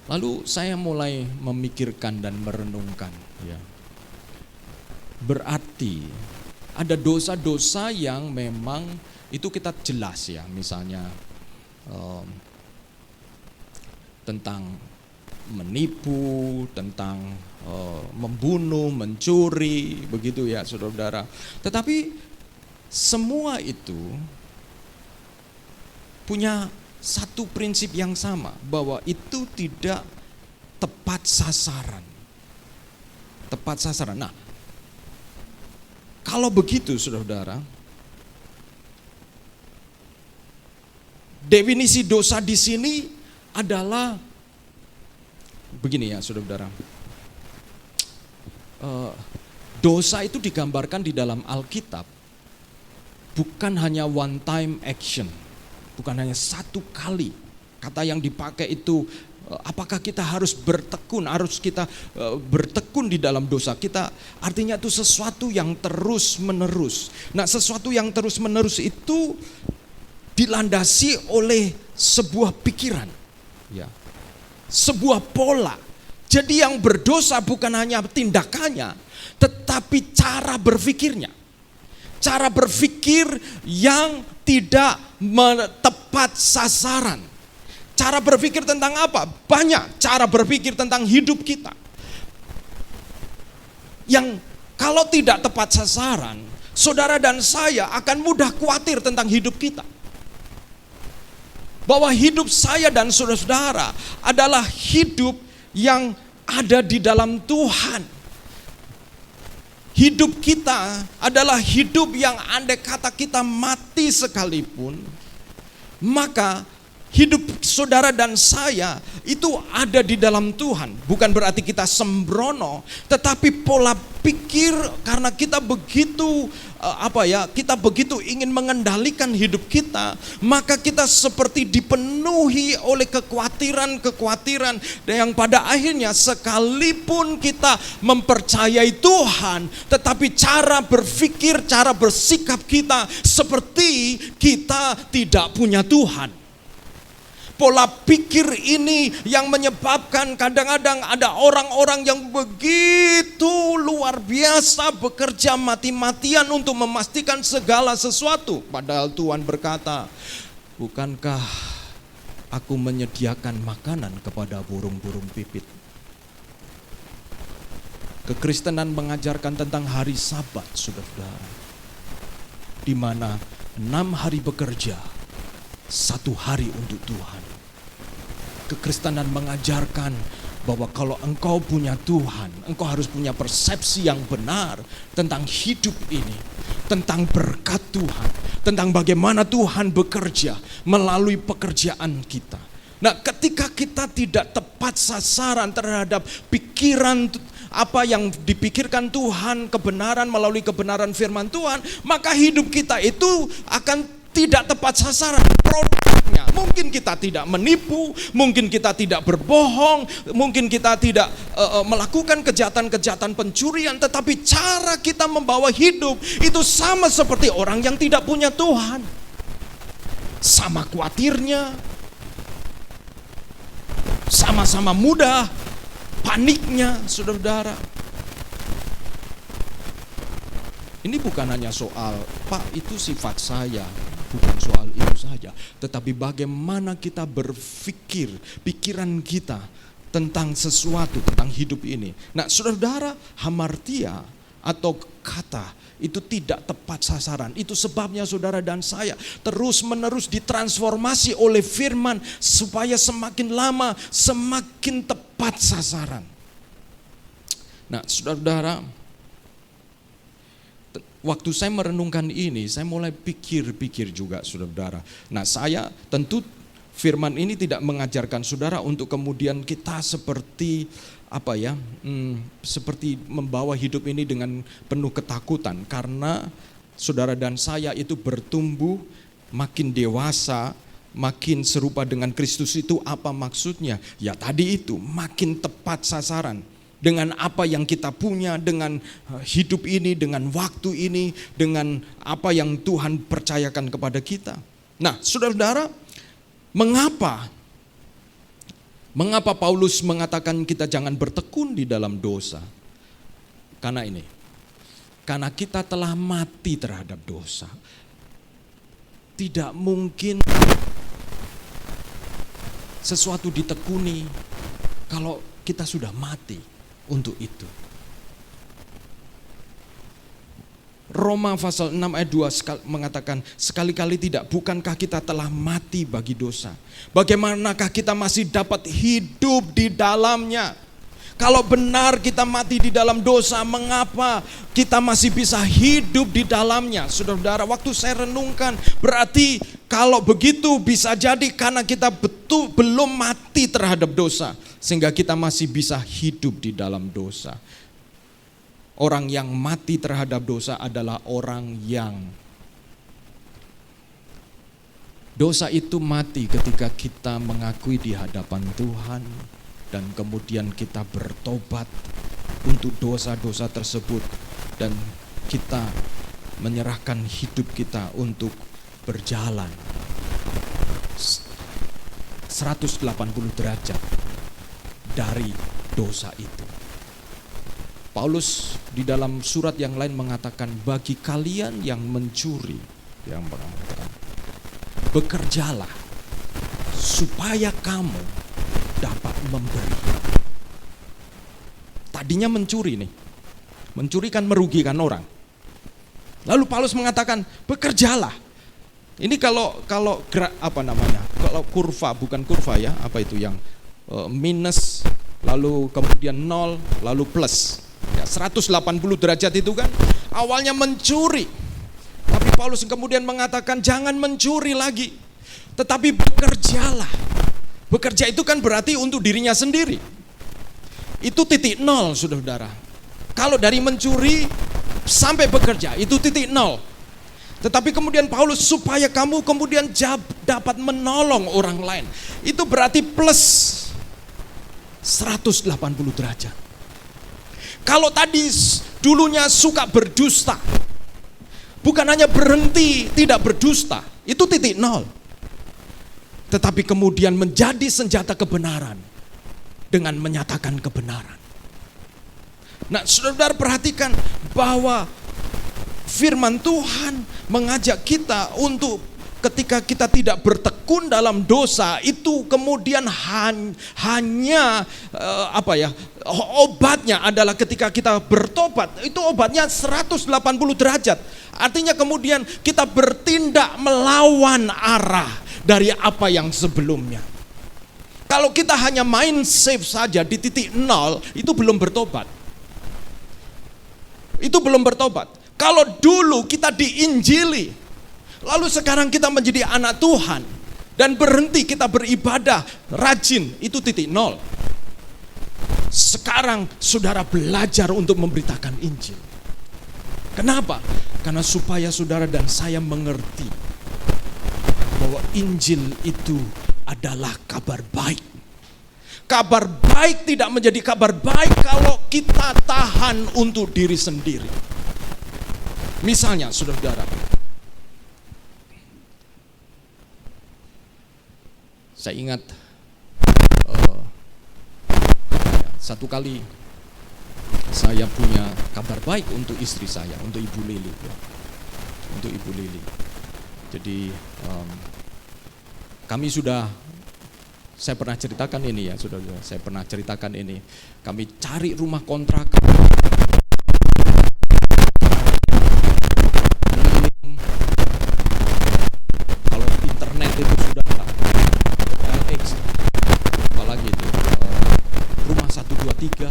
Speaker 2: Lalu saya mulai memikirkan dan merenungkan, ya. Berarti ada dosa-dosa yang memang itu kita jelas ya, misalnya tentang menipu, tentang membunuh, mencuri, begitu ya saudara-saudara. Tetapi semua itu punya satu prinsip yang sama, bahwa itu tidak tepat sasaran. Tepat sasaran. Nah, kalau begitu saudara-saudara, definisi dosa di sini adalah begini ya saudara-saudara. Dosa itu digambarkan di dalam Alkitab bukan hanya one time action, bukan hanya satu kali. Kata yang dipakai itu, apakah kita harus bertekun, bertekun di dalam dosa kita, artinya itu sesuatu yang terus menerus. Nah, sesuatu yang terus menerus itu dilandasi oleh sebuah pikiran, ya, sebuah pola. Jadi yang berdosa bukan hanya tindakannya, tetapi cara berpikirnya. Cara berpikir yang tidak tepat sasaran. Cara berpikir tentang apa? Banyak cara berpikir tentang hidup kita. Yang kalau tidak tepat sasaran, saudara dan saya akan mudah khawatir tentang hidup kita. Bahwa hidup saya dan saudara-saudara adalah hidup yang ada di dalam Tuhan. Hidup kita adalah hidup yang andai kata kita mati sekalipun, maka hidup saudara dan saya itu ada di dalam Tuhan. Bukan berarti kita sembrono, tetapi pola pikir karena kita begitu kita begitu ingin mengendalikan hidup kita, maka kita seperti dipenuhi oleh kekhawatiran yang pada akhirnya sekalipun kita mempercayai Tuhan, tetapi cara berpikir, cara bersikap kita seperti kita tidak punya Tuhan. Pola pikir ini yang menyebabkan kadang-kadang ada orang-orang yang begitu luar biasa bekerja mati-matian untuk memastikan segala sesuatu. Padahal Tuhan berkata, Bukankah aku menyediakan makanan kepada burung-burung pipit? Kekristenan mengajarkan tentang hari Sabat, saudara, di mana 6 hari bekerja, 1 hari untuk Tuhan. Kekristenan mengajarkan bahwa kalau engkau punya Tuhan, engkau harus punya persepsi yang benar tentang hidup ini, tentang berkat Tuhan, tentang bagaimana Tuhan bekerja melalui pekerjaan kita. Nah, ketika kita tidak tepat sasaran terhadap pikiran apa yang dipikirkan Tuhan, kebenaran melalui kebenaran firman Tuhan, maka hidup kita itu akan tidak tepat sasaran. Produknya mungkin kita tidak menipu, mungkin kita tidak berbohong, mungkin kita tidak melakukan kejahatan-kejahatan pencurian, tetapi cara kita membawa hidup itu sama seperti orang yang tidak punya Tuhan. Sama khawatirnya, sama-sama mudah paniknya, saudara. Ini bukan hanya soal, Pak, itu sifat saya, bukan soal itu saja, tetapi bagaimana kita berpikir, pikiran kita tentang sesuatu, tentang hidup ini. Nah, saudara, hamartia atau kata itu tidak tepat sasaran. Itu sebabnya saudara dan saya terus-menerus ditransformasi oleh firman supaya semakin lama semakin tepat sasaran. Nah, saudara, waktu saya merenungkan ini, saya mulai pikir-pikir juga, saudara. Nah, saya tentu firman ini tidak mengajarkan saudara untuk kemudian kita seperti seperti membawa hidup ini dengan penuh ketakutan, karena saudara dan saya itu bertumbuh makin dewasa, makin serupa dengan Kristus. Itu apa maksudnya? Ya tadi itu, makin tepat sasaran dengan apa yang kita punya, dengan hidup ini, dengan waktu ini, dengan apa yang Tuhan percayakan kepada kita. Nah, saudara-saudara, Mengapa Paulus mengatakan kita jangan bertekun di dalam dosa? Karena ini, karena kita telah mati terhadap dosa. Tidak mungkin sesuatu ditekuni kalau kita sudah mati untuk itu. Roma pasal 6 ayat 2 mengatakan, sekali-kali tidak, bukankah kita telah mati bagi dosa? Bagaimanakah kita masih dapat hidup di dalamnya? Kalau benar kita mati di dalam dosa, mengapa kita masih bisa hidup di dalamnya? Saudara-saudara, waktu saya renungkan, berarti kalau begitu bisa jadi karena kita betul belum mati terhadap dosa, sehingga kita masih bisa hidup di dalam dosa. Orang yang mati terhadap dosa adalah orang yang dosa itu mati ketika kita mengakui di hadapan Tuhan dan kemudian kita bertobat untuk dosa-dosa tersebut dan kita menyerahkan hidup kita untuk berjalan 180 derajat dari dosa itu. Paulus di dalam surat yang lain mengatakan, bagi kalian yang mencuri, yang mengatakan, bekerjalah supaya kamu dapat memberi. Tadinya mencuri nih, mencuri kan merugikan orang. Lalu Paulus mengatakan, bekerjalah. Ini kalau kurva, bukan kurva ya, apa itu yang minus, lalu kemudian 0, lalu plus. Ya, 180 derajat itu kan awalnya mencuri. Tapi Paulus kemudian mengatakan jangan mencuri lagi, tetapi bekerjalah. Bekerja itu kan berarti untuk dirinya sendiri. Itu titik 0, saudara. Kalau dari mencuri sampai bekerja itu titik 0. Tetapi kemudian Paulus supaya kamu kemudian dapat menolong orang lain. Itu berarti plus 180 derajat. Kalau tadi dulunya suka berdusta, bukan hanya berhenti tidak berdusta, itu titik 0. Tetapi kemudian menjadi senjata kebenaran dengan menyatakan kebenaran. Nah, saudara perhatikan bahwa firman Tuhan mengajak kita untuk ketika kita tidak bertekun dalam dosa, itu kemudian hanya obatnya adalah ketika kita bertobat, itu obatnya 180 derajat. Artinya kemudian kita bertindak melawan arah dari apa yang sebelumnya. Kalau kita hanya main safe saja di titik nol, itu belum bertobat. Itu belum bertobat. Kalau dulu kita diinjili, lalu sekarang kita menjadi anak Tuhan dan berhenti kita beribadah rajin, itu titik nol. Sekarang saudara belajar untuk memberitakan Injil. Kenapa? Karena supaya saudara dan saya mengerti bahwa Injil itu adalah kabar baik. Kabar baik tidak menjadi kabar baik kalau kita tahan untuk diri sendiri. Misalnya, saudara, saya ingat satu kali saya punya kabar baik untuk istri saya, untuk Ibu Lili, untuk Ibu Lili. Jadi kami saya pernah ceritakan ini ya, saudara. Saya pernah ceritakan ini. Kami cari rumah kontrakan. Kalau internet itu sudah LX, apalagi itu rumah 123,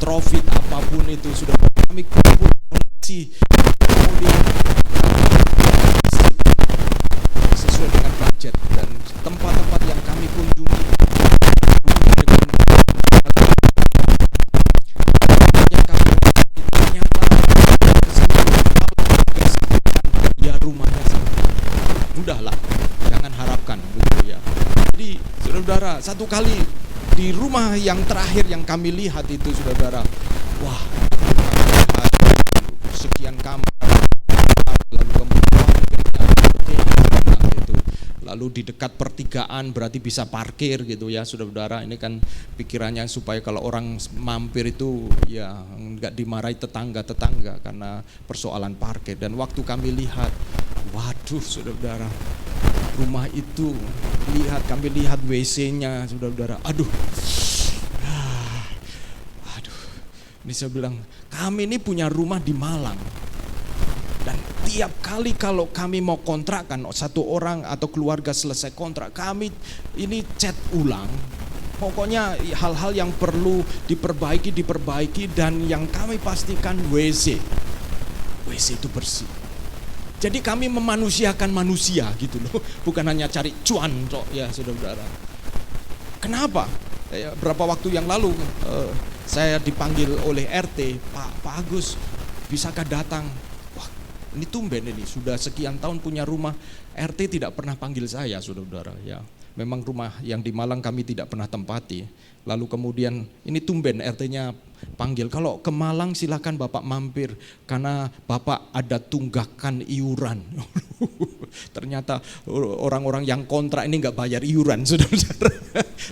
Speaker 2: Trofit apapun itu sudah kami kumpulkan kemudian sesuai dengan budget, dan tempat-tempat yang kami kunjungi yang kami ternyata ya rumahnya sama. Udahlah, jangan harapkan gitu ya. Jadi saudara, satu kali di rumah yang terakhir yang kami lihat itu, saudara, wah, sekian kamar, lalu kemudian itu, lalu di dekat pertigaan berarti bisa parkir gitu ya, saudara. Ini kan pikirannya supaya kalau orang mampir itu ya nggak dimarahi tetangga karena persoalan parkir. Dan waktu kami lihat, waduh, saudara, rumah itu kami lihat WC-nya, saudara. Aduh. Ini saya bilang, kami ini punya rumah di Malang. Dan tiap kali kalau kami mau kontrakkan, satu orang atau keluarga selesai kontrak, kami ini cat ulang. Pokoknya hal-hal yang perlu diperbaiki, dan yang kami pastikan WC itu bersih. Jadi kami memanusiakan manusia gitu loh, bukan hanya cari cuan toh ya, saudara. Kenapa? Berapa waktu yang lalu saya dipanggil oleh RT, Pak Agus, bisakah datang? Wah, ini tumben ini, sudah sekian tahun punya rumah, RT tidak pernah panggil saya, saudara ya. Memang rumah yang di Malang kami tidak pernah tempati. Lalu kemudian ini tumben RT-nya panggil, kalau ke Malang silakan Bapak mampir karena Bapak ada tunggakan iuran. Ternyata orang-orang yang kontrak ini nggak bayar iuran, saudara.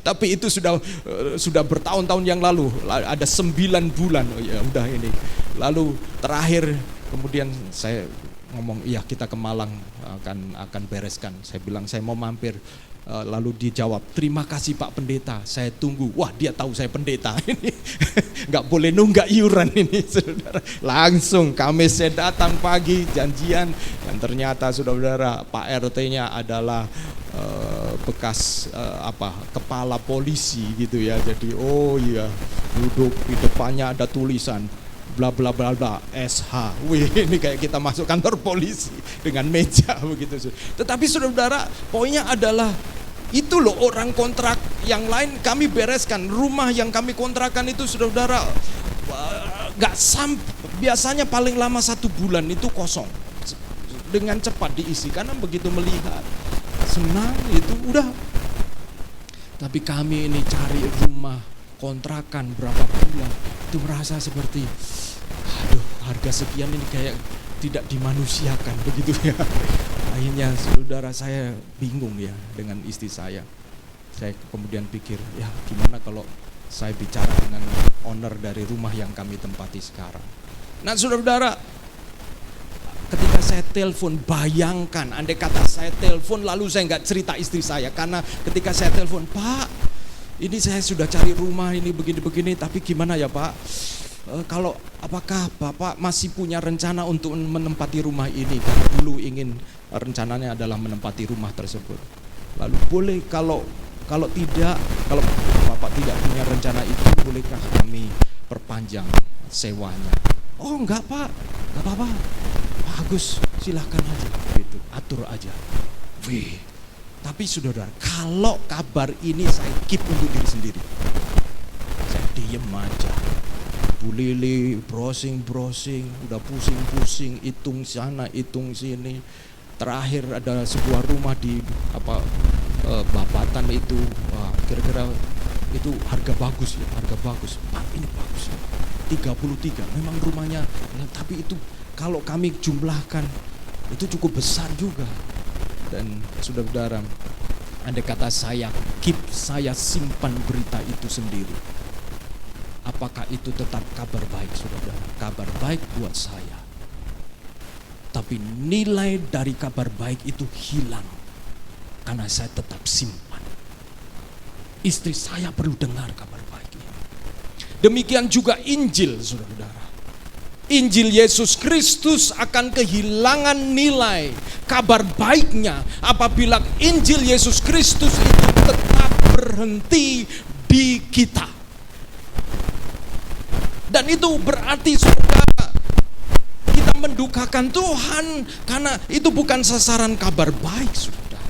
Speaker 2: Tapi itu sudah bertahun-tahun yang lalu, ada 9 bulan. Oh ya udah ini. Lalu terakhir kemudian saya ngomong, iya kita ke Malang akan bereskan. Saya bilang saya mau mampir. Lalu dijawab, terima kasih Pak Pendeta, saya tunggu. Wah, dia tahu saya pendeta ini. Nggak boleh nunggak iuran ini, saudara. Langsung Kamis saya datang pagi, janjian. Dan ternyata saudara, Pak RT-nya adalah bekas kepala polisi gitu ya. Jadi oh iya, duduk di depannya ada tulisan bla bla bla bla SH. Wih, ini kayak kita masuk kantor polisi dengan meja begitu. Tetapi saudara, poinnya adalah itu loh, orang kontrak yang lain kami bereskan. Rumah yang kami kontrakkan itu saudara nggak sampai, biasanya paling lama 1 bulan itu kosong, dengan cepat diisi karena begitu melihat senang itu udah. Tapi kami ini cari rumah kontrakan berapa bulan itu merasa seperti aduh, harga sekian ini kayak tidak dimanusiakan begitu ya. Akhirnya saudara, saya bingung ya dengan istri saya. Saya kemudian pikir, ya gimana kalau saya bicara dengan owner dari rumah yang kami tempati sekarang. Nah saudara, ketika saya telepon, bayangkan andai kata saya telepon lalu saya nggak cerita istri saya. Karena ketika saya telepon, Pak, ini saya sudah cari rumah ini begini-begini, tapi gimana ya Pak? Kalau apakah Bapak masih punya rencana untuk menempati rumah ini? Karena dulu ingin rencananya adalah menempati rumah tersebut. Lalu boleh kalau tidak, kalau Bapak tidak punya rencana itu, bolehkah kami perpanjang sewanya? Oh enggak Pak, enggak apa-apa. Bagus, silahkan aja, gitu, atur aja. Wih, tapi saudara, kalau kabar ini saya keep untuk diri sendiri, saya diem aja. Bu Lili browsing, udah pusing-pusing, hitung sana, hitung sini. Terakhir ada sebuah rumah di Bapatan itu, wah, kira-kira itu harga bagus ya, harga bagus. Pak, ini bagus ya. 33, memang rumahnya, tapi itu kalau kami jumlahkan itu cukup besar juga. Dan saudara-saudara, andai kata saya simpan berita itu sendiri, apakah itu tetap kabar baik saudara? Kabar baik buat saya, tapi nilai dari kabar baik itu hilang karena saya tetap simpan. Istri saya perlu dengar kabar baik ini. Demikian juga Injil, saudara-saudara. Injil Yesus Kristus akan kehilangan nilai kabar baiknya apabila Injil Yesus Kristus itu tetap berhenti di kita. Dan itu berarti saudara, kita mendukakan Tuhan karena itu bukan sasaran kabar baik, saudara.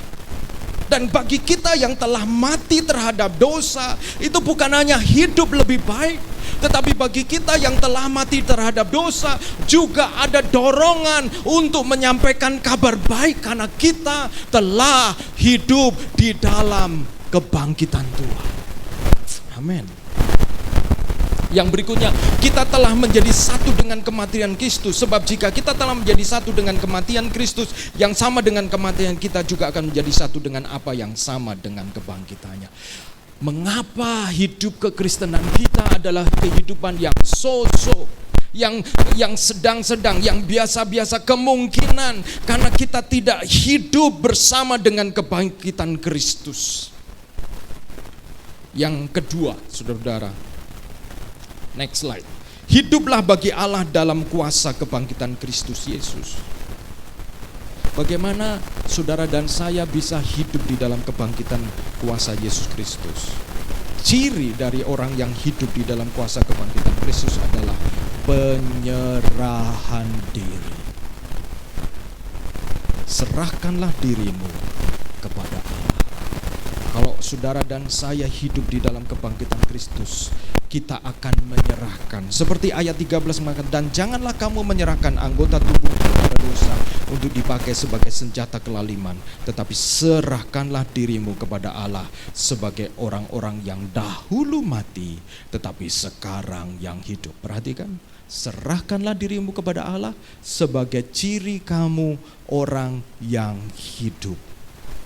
Speaker 2: Dan bagi kita yang telah mati terhadap dosa, itu bukan hanya hidup lebih baik, tetapi bagi kita yang telah mati terhadap dosa juga ada dorongan untuk menyampaikan kabar baik karena kita telah hidup di dalam kebangkitan Tuhan. Amin. Yang berikutnya, kita telah menjadi satu dengan kematian Kristus. Sebab jika kita telah menjadi satu dengan kematian Kristus, yang sama dengan kematian kita juga akan menjadi satu dengan apa yang sama dengan kebangkitannya. Mengapa hidup kekristenan kita adalah kehidupan yang so-so, yang sedang-sedang, yang biasa-biasa, kemungkinan karena kita tidak hidup bersama dengan kebangkitan Kristus. Yang kedua, saudara-saudara, next slide. Hiduplah bagi Allah dalam kuasa kebangkitan Kristus Yesus. Bagaimana saudara dan saya bisa hidup di dalam kebangkitan kuasa Yesus Kristus? Ciri dari orang yang hidup di dalam kuasa kebangkitan Kristus adalah penyerahan diri. Serahkanlah dirimu kepada Allah. Kalau saudara dan saya hidup di dalam kebangkitan Kristus, kita akan menyerahkan. Seperti ayat 13 mengatakan, dan janganlah kamu menyerahkan anggota tubuh kepada dosa untuk dipakai sebagai senjata kelaliman, tetapi serahkanlah dirimu kepada Allah sebagai orang-orang yang dahulu mati, tetapi sekarang yang hidup. Perhatikan, serahkanlah dirimu kepada Allah sebagai ciri kamu orang yang hidup,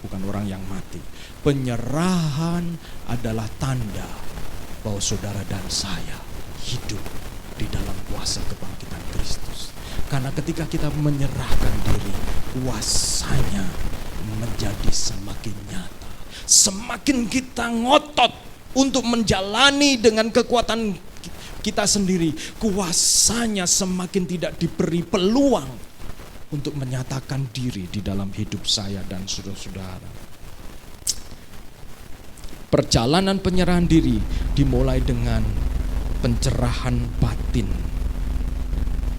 Speaker 2: bukan orang yang mati. Penyerahan adalah tanda bahwa saudara dan saya hidup di dalam kuasa kebangkitan Kristus. Karena ketika kita menyerahkan diri, kuasanya menjadi semakin nyata. Semakin kita ngotot untuk menjalani dengan kekuatan kita sendiri, kuasanya semakin tidak diberi peluang untuk menyatakan diri di dalam hidup saya dan saudara-saudara. Perjalanan penyerahan diri dimulai dengan pencerahan batin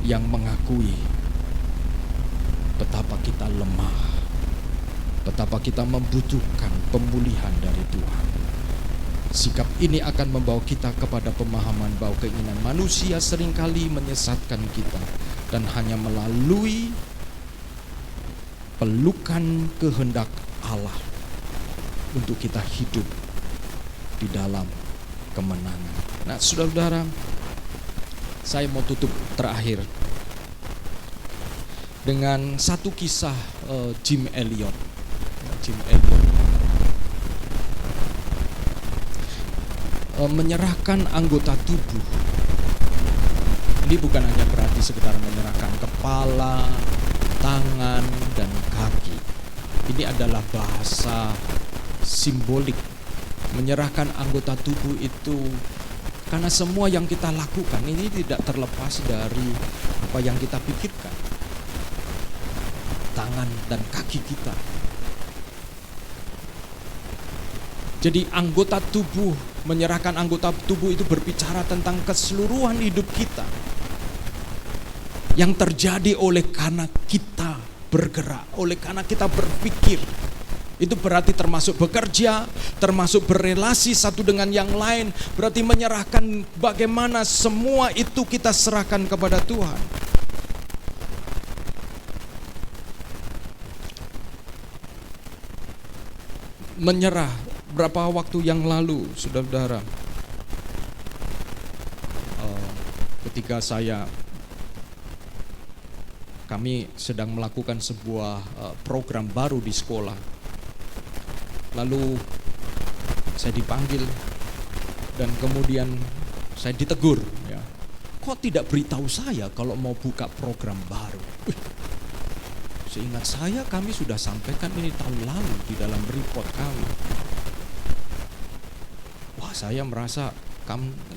Speaker 2: yang mengakui betapa kita lemah, betapa kita membutuhkan pemulihan dari Tuhan. Sikap ini akan membawa kita kepada pemahaman bahwa keinginan manusia seringkali menyesatkan kita, dan hanya melalui pelukan kehendak Allah untuk kita hidup di dalam kemenangan. Nah, saudara-saudara, saya mau tutup terakhir dengan satu kisah Jim Elliot. Jim Elliot menyerahkan anggota tubuh. Ini bukan hanya berarti sekedar menyerahkan kepala, tangan dan kaki. Ini adalah bahasa simbolik, menyerahkan anggota tubuh itu, karena semua yang kita lakukan ini tidak terlepas dari apa yang kita pikirkan. Tangan dan kaki kita. Jadi anggota tubuh, menyerahkan anggota tubuh itu berbicara tentang keseluruhan hidup kita yang terjadi oleh karena kita bergerak, oleh karena kita berpikir. Itu berarti termasuk bekerja, termasuk berelasi satu dengan yang lain, berarti menyerahkan bagaimana semua itu kita serahkan kepada Tuhan. Menyerah, berapa waktu yang lalu, saudara-saudara, ketika kami sedang melakukan sebuah program baru di sekolah. Lalu saya dipanggil dan kemudian saya ditegur, ya. Kok tidak beritahu saya kalau mau buka program baru? Seingat saya kami sudah sampaikan ini tahun lalu di dalam report kami. Wah, saya merasa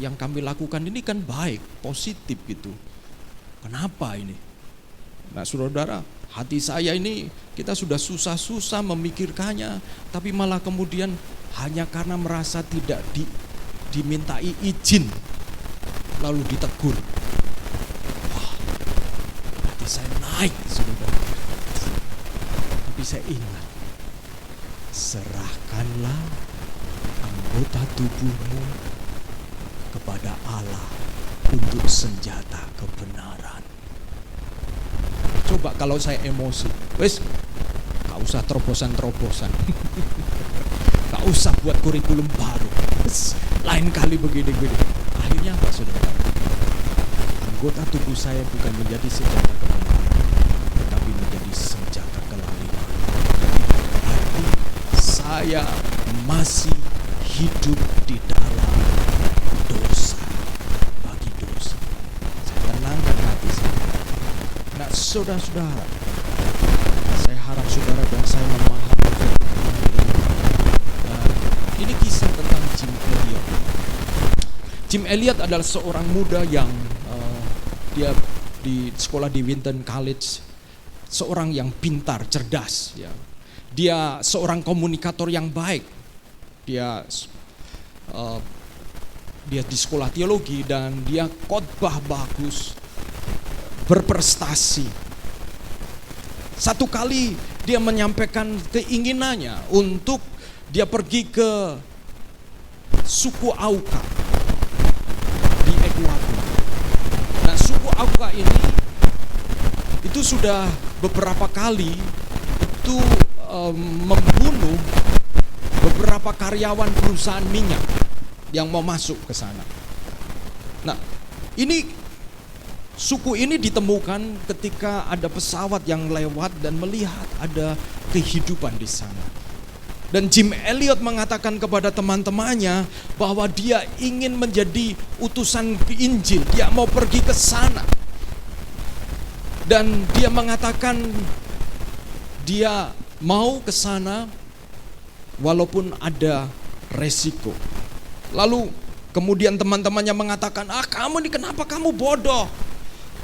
Speaker 2: yang kami lakukan ini kan baik, positif gitu. Kenapa ini? Nah, saudara, hati saya ini kita sudah susah-susah memikirkannya, tapi malah kemudian hanya karena merasa tidak dimintai izin, lalu ditegur. Wah, hati saya naik, saudara. Tapi saya ingat, serahkanlah anggota tubuhmu kepada Allah untuk senjata kebenaran. Coba kalau saya emosi, wes, gak usah terobosan-terobosan, gak usah buat kurikulum baru, lain kali begini-begini. Akhirnya apa, saudara? Anggota tubuh saya bukan menjadi senjata kebenaran, tetapi menjadi senjata kelaliman. Berarti saya masih hidup di dalam dosa, bagi dosa. Saya tenangkan hati saya. Nah, saudara-saudara, saya harap saudara dan saya memahami ini kisah tentang Jim Elliot. Jim Elliot adalah seorang muda yang dia di sekolah di Winton College, seorang yang pintar, cerdas, ya. Dia seorang komunikator yang baik. Dia di sekolah teologi dan dia khotbah bagus, berprestasi. Satu kali dia menyampaikan keinginannya untuk dia pergi ke suku Auca di Ekuador. Nah, suku Auca ini itu sudah beberapa kali itu membunuh beberapa karyawan perusahaan minyak yang mau masuk ke sana. Nah, suku ini ditemukan ketika ada pesawat yang lewat dan melihat ada kehidupan di sana. Dan Jim Elliot mengatakan kepada teman-temannya bahwa dia ingin menjadi utusan Injil, dia mau pergi ke sana. Dan dia mengatakan dia mau ke sana walaupun ada resiko. Lalu kemudian teman-temannya mengatakan, kamu ini kenapa kamu bodoh?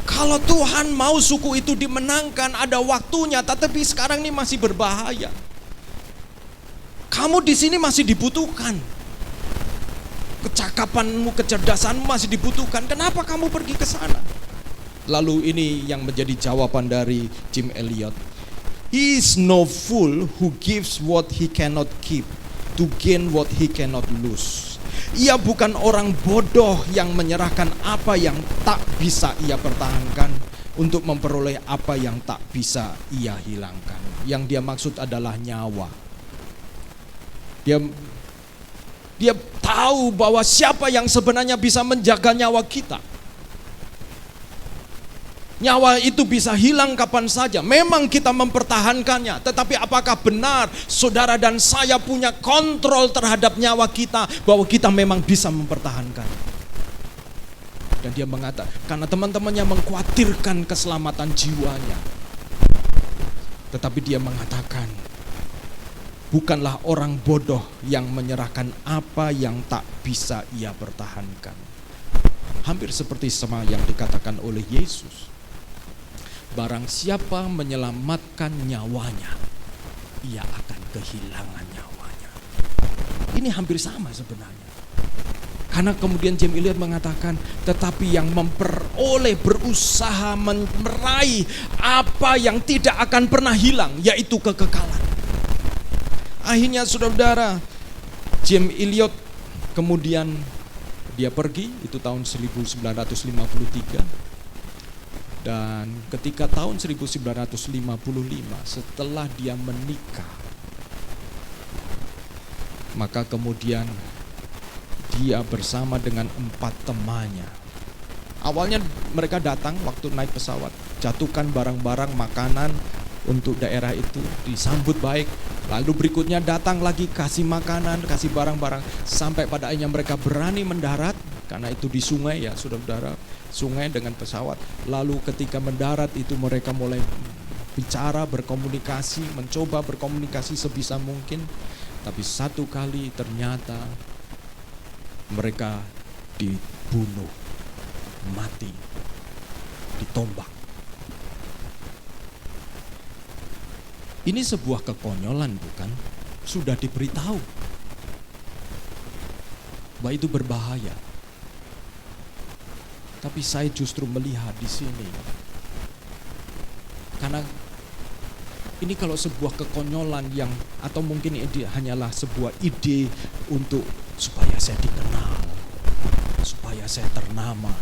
Speaker 2: Kalau Tuhan mau suku itu dimenangkan, ada waktunya, tetapi sekarang ini masih berbahaya. Kamu di sini masih dibutuhkan. Kecakapanmu, kecerdasanmu masih dibutuhkan. Kenapa kamu pergi ke sana? Lalu ini yang menjadi jawaban dari Jim Elliot. He is no fool who gives what he cannot keep to gain what he cannot lose. Ia bukan orang bodoh yang menyerahkan apa yang tak bisa ia pertahankan untuk memperoleh apa yang tak bisa ia hilangkan. Yang dia maksud adalah nyawa. Dia tahu bahwa siapa yang sebenarnya bisa menjaga nyawa kita. Nyawa itu bisa hilang kapan saja. Memang kita mempertahankannya, tetapi apakah benar saudara dan saya punya kontrol terhadap nyawa kita, bahwa kita memang bisa mempertahankan? Dan dia mengatakan, karena teman-temannya mengkhawatirkan keselamatan jiwanya, Tetapi dia mengatakan, bukanlah orang bodoh yang menyerahkan apa yang tak bisa ia pertahankan. Hampir seperti sama yang dikatakan oleh Yesus. Barang siapa menyelamatkan nyawanya, ia akan kehilangan nyawanya. Ini hampir sama sebenarnya. Karena kemudian James Elliot mengatakan, tetapi yang memperoleh, berusaha meraih apa yang tidak akan pernah hilang, yaitu kekekalan. Akhirnya saudara-saudara, James Elliot kemudian dia pergi, itu tahun 1953. Dan ketika tahun 1955 setelah dia menikah, maka kemudian dia bersama dengan 4 temannya. Awalnya mereka datang waktu naik pesawat, jatuhkan barang-barang makanan untuk daerah itu, disambut baik. Lalu berikutnya datang lagi, kasih makanan, kasih barang-barang, sampai pada akhirnya mereka berani mendarat, karena itu di sungai ya saudara-saudara, sungai dengan pesawat. Lalu ketika mendarat itu mereka mulai bicara, berkomunikasi, mencoba berkomunikasi sebisa mungkin. Tapi satu kali ternyata mereka dibunuh, mati, ditombak. Ini sebuah kekonyolan, bukan? Sudah diberitahu bahwa itu berbahaya. Tapi saya justru melihat di sini, karena ini kalau sebuah kekonyolan yang, atau mungkin ini hanyalah sebuah ide untuk supaya saya dikenal, supaya saya ternama.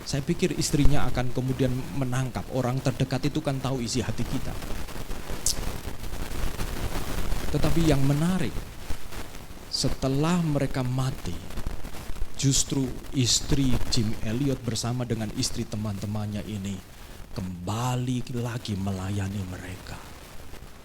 Speaker 2: Saya pikir istrinya akan kemudian menangkap. Orang terdekat itu kan tahu isi hati kita. Tetapi yang menarik, setelah mereka mati, justru istri James Elliot bersama dengan istri teman-temannya ini kembali lagi melayani mereka.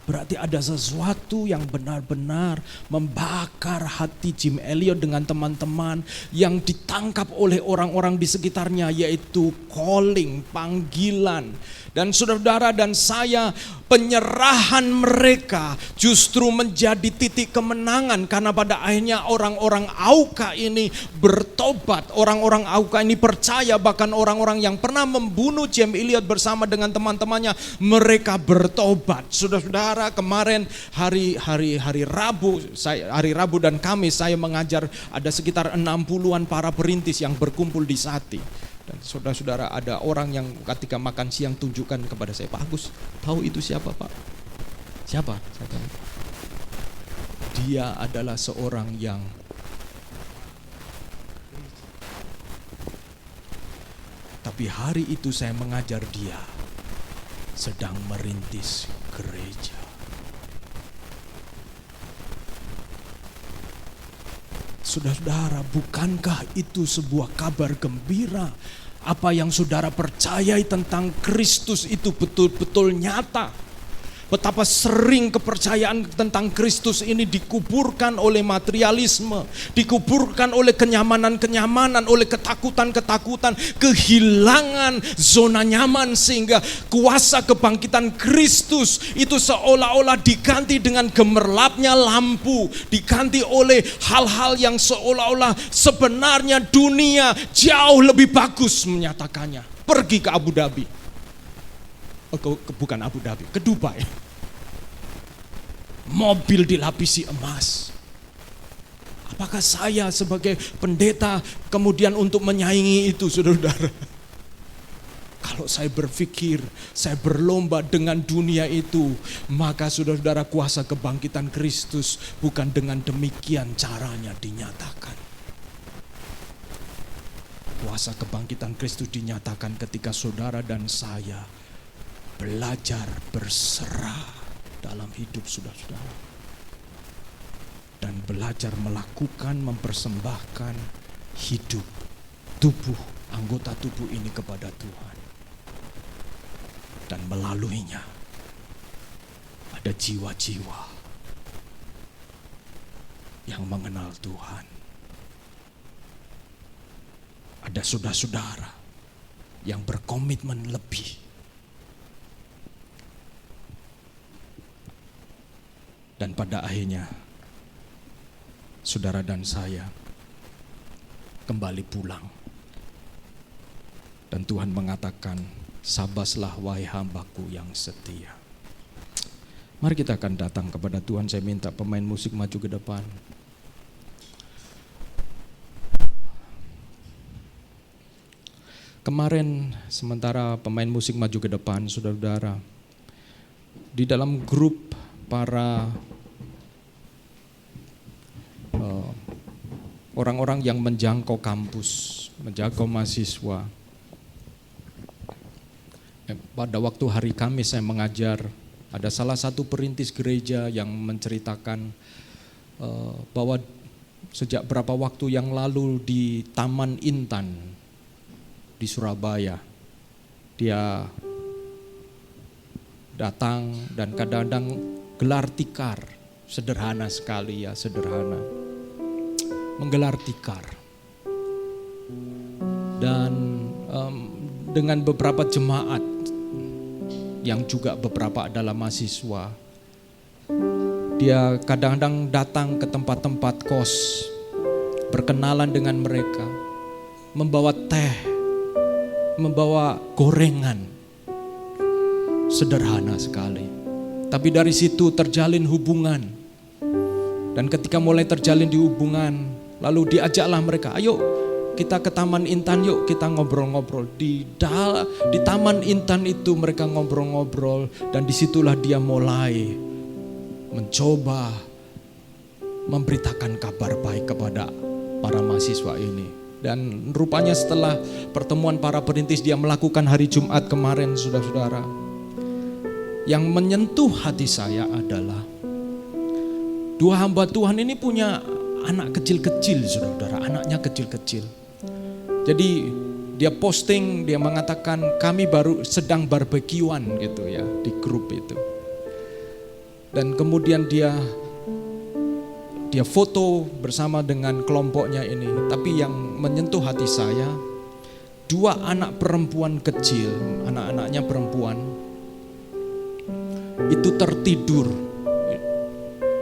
Speaker 2: Berarti ada sesuatu yang benar-benar membakar hati James Elliot dengan teman-teman yang ditangkap oleh orang-orang di sekitarnya, yaitu calling, panggilan. Dan saudara-saudara dan saya, penyerahan mereka justru menjadi titik kemenangan, karena pada akhirnya orang-orang Auka ini bertobat. Orang-orang Auka ini percaya, bahkan orang-orang yang pernah membunuh James Elliot bersama dengan teman-temannya, mereka bertobat. Saudara-saudara, kemarin hari Rabu dan Kamis saya mengajar, ada sekitar 60-an para perintis yang berkumpul di Sati. Dan saudara-saudara, ada orang yang ketika makan siang tunjukkan kepada saya, Pak Agus, tahu itu siapa Pak? Siapa? Saya tahu. Dia adalah seorang yang tapi hari itu saya mengajar dia sedang merintis gereja. Saudara-saudara, bukankah itu sebuah kabar gembira? Apa yang saudara percayai tentang Kristus itu betul-betul nyata. Betapa sering kepercayaan tentang Kristus ini dikuburkan oleh materialisme, dikuburkan oleh kenyamanan-kenyamanan, oleh ketakutan-ketakutan, kehilangan zona nyaman, sehingga kuasa kebangkitan Kristus itu seolah-olah diganti dengan gemerlapnya lampu, diganti oleh hal-hal yang seolah-olah sebenarnya dunia jauh lebih bagus menyatakannya. Pergi ke Abu Dhabi. Bukan Abu Dhabi, ke Dubai. Mobil dilapisi emas. Apakah saya sebagai pendeta kemudian untuk menyaingi itu, saudara-saudara? Kalau saya berpikir, saya berlomba dengan dunia itu, maka saudara-saudara, kuasa kebangkitan Kristus bukan dengan demikian caranya dinyatakan. Kuasa kebangkitan Kristus dinyatakan ketika saudara dan saya belajar berserah dalam hidup saudara-saudara, dan belajar melakukan, mempersembahkan hidup, tubuh, anggota tubuh ini kepada Tuhan. Dan melaluinya ada jiwa-jiwa yang mengenal Tuhan. Ada saudara-saudara yang berkomitmen lebih Dan pada akhirnya saudara dan saya kembali pulang. Dan Tuhan mengatakan, sabaslah wahai hambaku yang setia. Mari kita akan datang kepada Tuhan. Saya minta pemain musik maju ke depan. Kemarin sementara pemain musik maju ke depan, saudara-saudara, di dalam grup para orang-orang yang menjangkau kampus, menjangkau mahasiswa. Pada waktu hari Kamis saya mengajar, ada salah satu perintis gereja yang menceritakan bahwa sejak berapa waktu yang lalu di Taman Intan di Surabaya, dia datang dan kadang-kadang gelar tikar, sederhana sekali ya, sederhana. Menggelar tikar. Dan dengan beberapa jemaat yang juga beberapa adalah mahasiswa, dia kadang-kadang datang ke tempat-tempat kos, berkenalan dengan mereka, membawa teh, membawa gorengan, sederhana sekali. Tapi dari situ terjalin hubungan. Dan ketika mulai terjalin di hubungan, lalu diajaklah mereka, ayo kita ke Taman Intan yuk, kita ngobrol-ngobrol. Di Taman Intan itu mereka ngobrol-ngobrol, dan disitulah dia mulai mencoba memberitakan kabar baik kepada para mahasiswa ini. Dan rupanya setelah pertemuan para perintis, dia melakukan hari Jumat kemarin, saudara-saudara. Yang menyentuh hati saya adalah dua hamba Tuhan ini punya anak kecil-kecil, saudara-saudara, anaknya kecil-kecil. Jadi dia posting, dia mengatakan kami baru sedang barbekyuan gitu ya di grup itu. Dan kemudian dia foto bersama dengan kelompoknya ini. Tapi yang menyentuh hati saya, dua anak perempuan kecil, anak-anaknya perempuan, itu tertidur.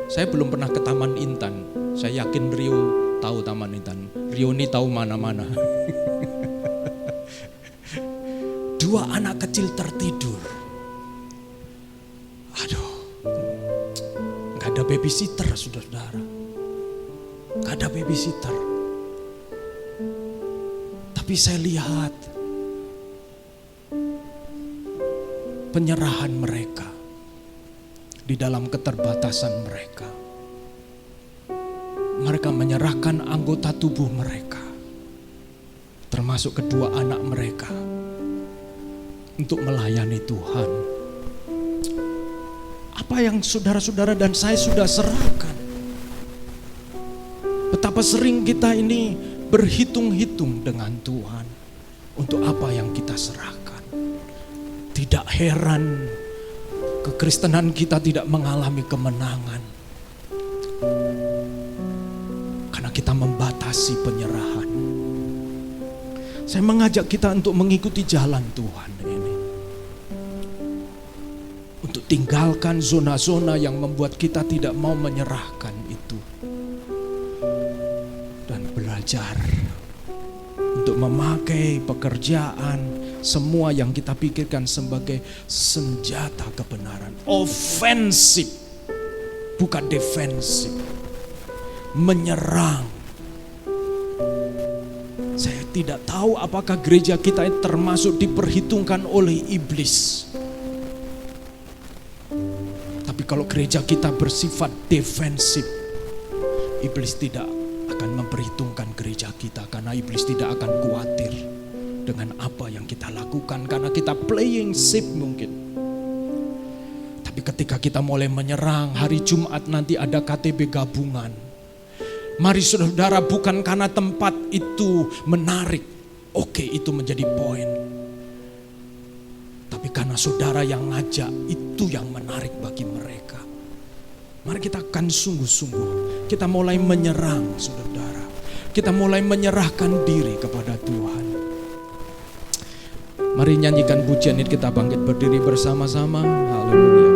Speaker 2: Saya belum pernah ke Taman Intan. Saya yakin Rio tahu Taman Intan. Rio ini tahu mana-mana. Dua anak kecil tertidur. Aduh, gak ada babysitter, saudara-saudara. Gak ada babysitter. Tapi saya lihat penyerahan mereka di dalam keterbatasan mereka. Mereka menyerahkan anggota tubuh mereka, termasuk kedua anak mereka, untuk melayani Tuhan. Apa yang saudara-saudara dan saya sudah serahkan. Betapa sering kita ini berhitung-hitung dengan Tuhan untuk apa yang kita serahkan. Tidak heran kekristenan kita tidak mengalami kemenangan. Karena kita membatasi penyerahan. Saya mengajak kita untuk mengikuti jalan Tuhan ini. Untuk tinggalkan zona-zona yang membuat kita tidak mau menyerahkan itu. Dan belajar untuk memakai pekerjaan, semua yang kita pikirkan sebagai senjata kebenaran. Ofensif, bukan defensif. Menyerang. Saya tidak tahu apakah gereja kita termasuk diperhitungkan oleh iblis. Tapi kalau gereja kita bersifat defensif, iblis tidak akan memperhitungkan gereja kita. Karena iblis tidak akan khawatir dengan apa yang kita lakukan, karena kita playing safe mungkin. Tapi ketika kita mulai menyerang, hari Jumat nanti ada KTB gabungan. Mari saudara, bukan karena tempat itu menarik, oke, itu menjadi poin. Tapi karena saudara yang ngajak, itu yang menarik bagi mereka. Mari kita akan sungguh-sungguh, kita mulai menyerang saudara. Kita mulai menyerahkan diri kepada Tuhan. Mari nyanyikan pujian ini, kita bangkit berdiri bersama-sama. Haleluya.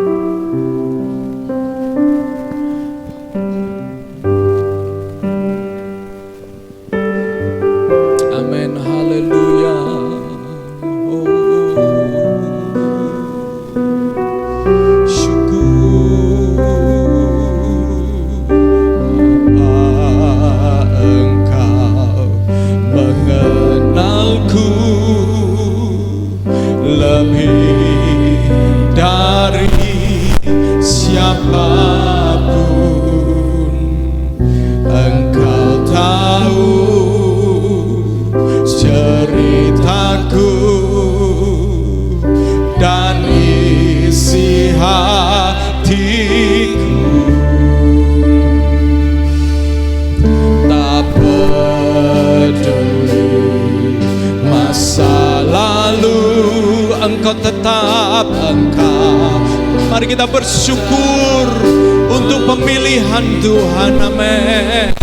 Speaker 2: Mari kita bersyukur untuk pemilihan Tuhan. Amin.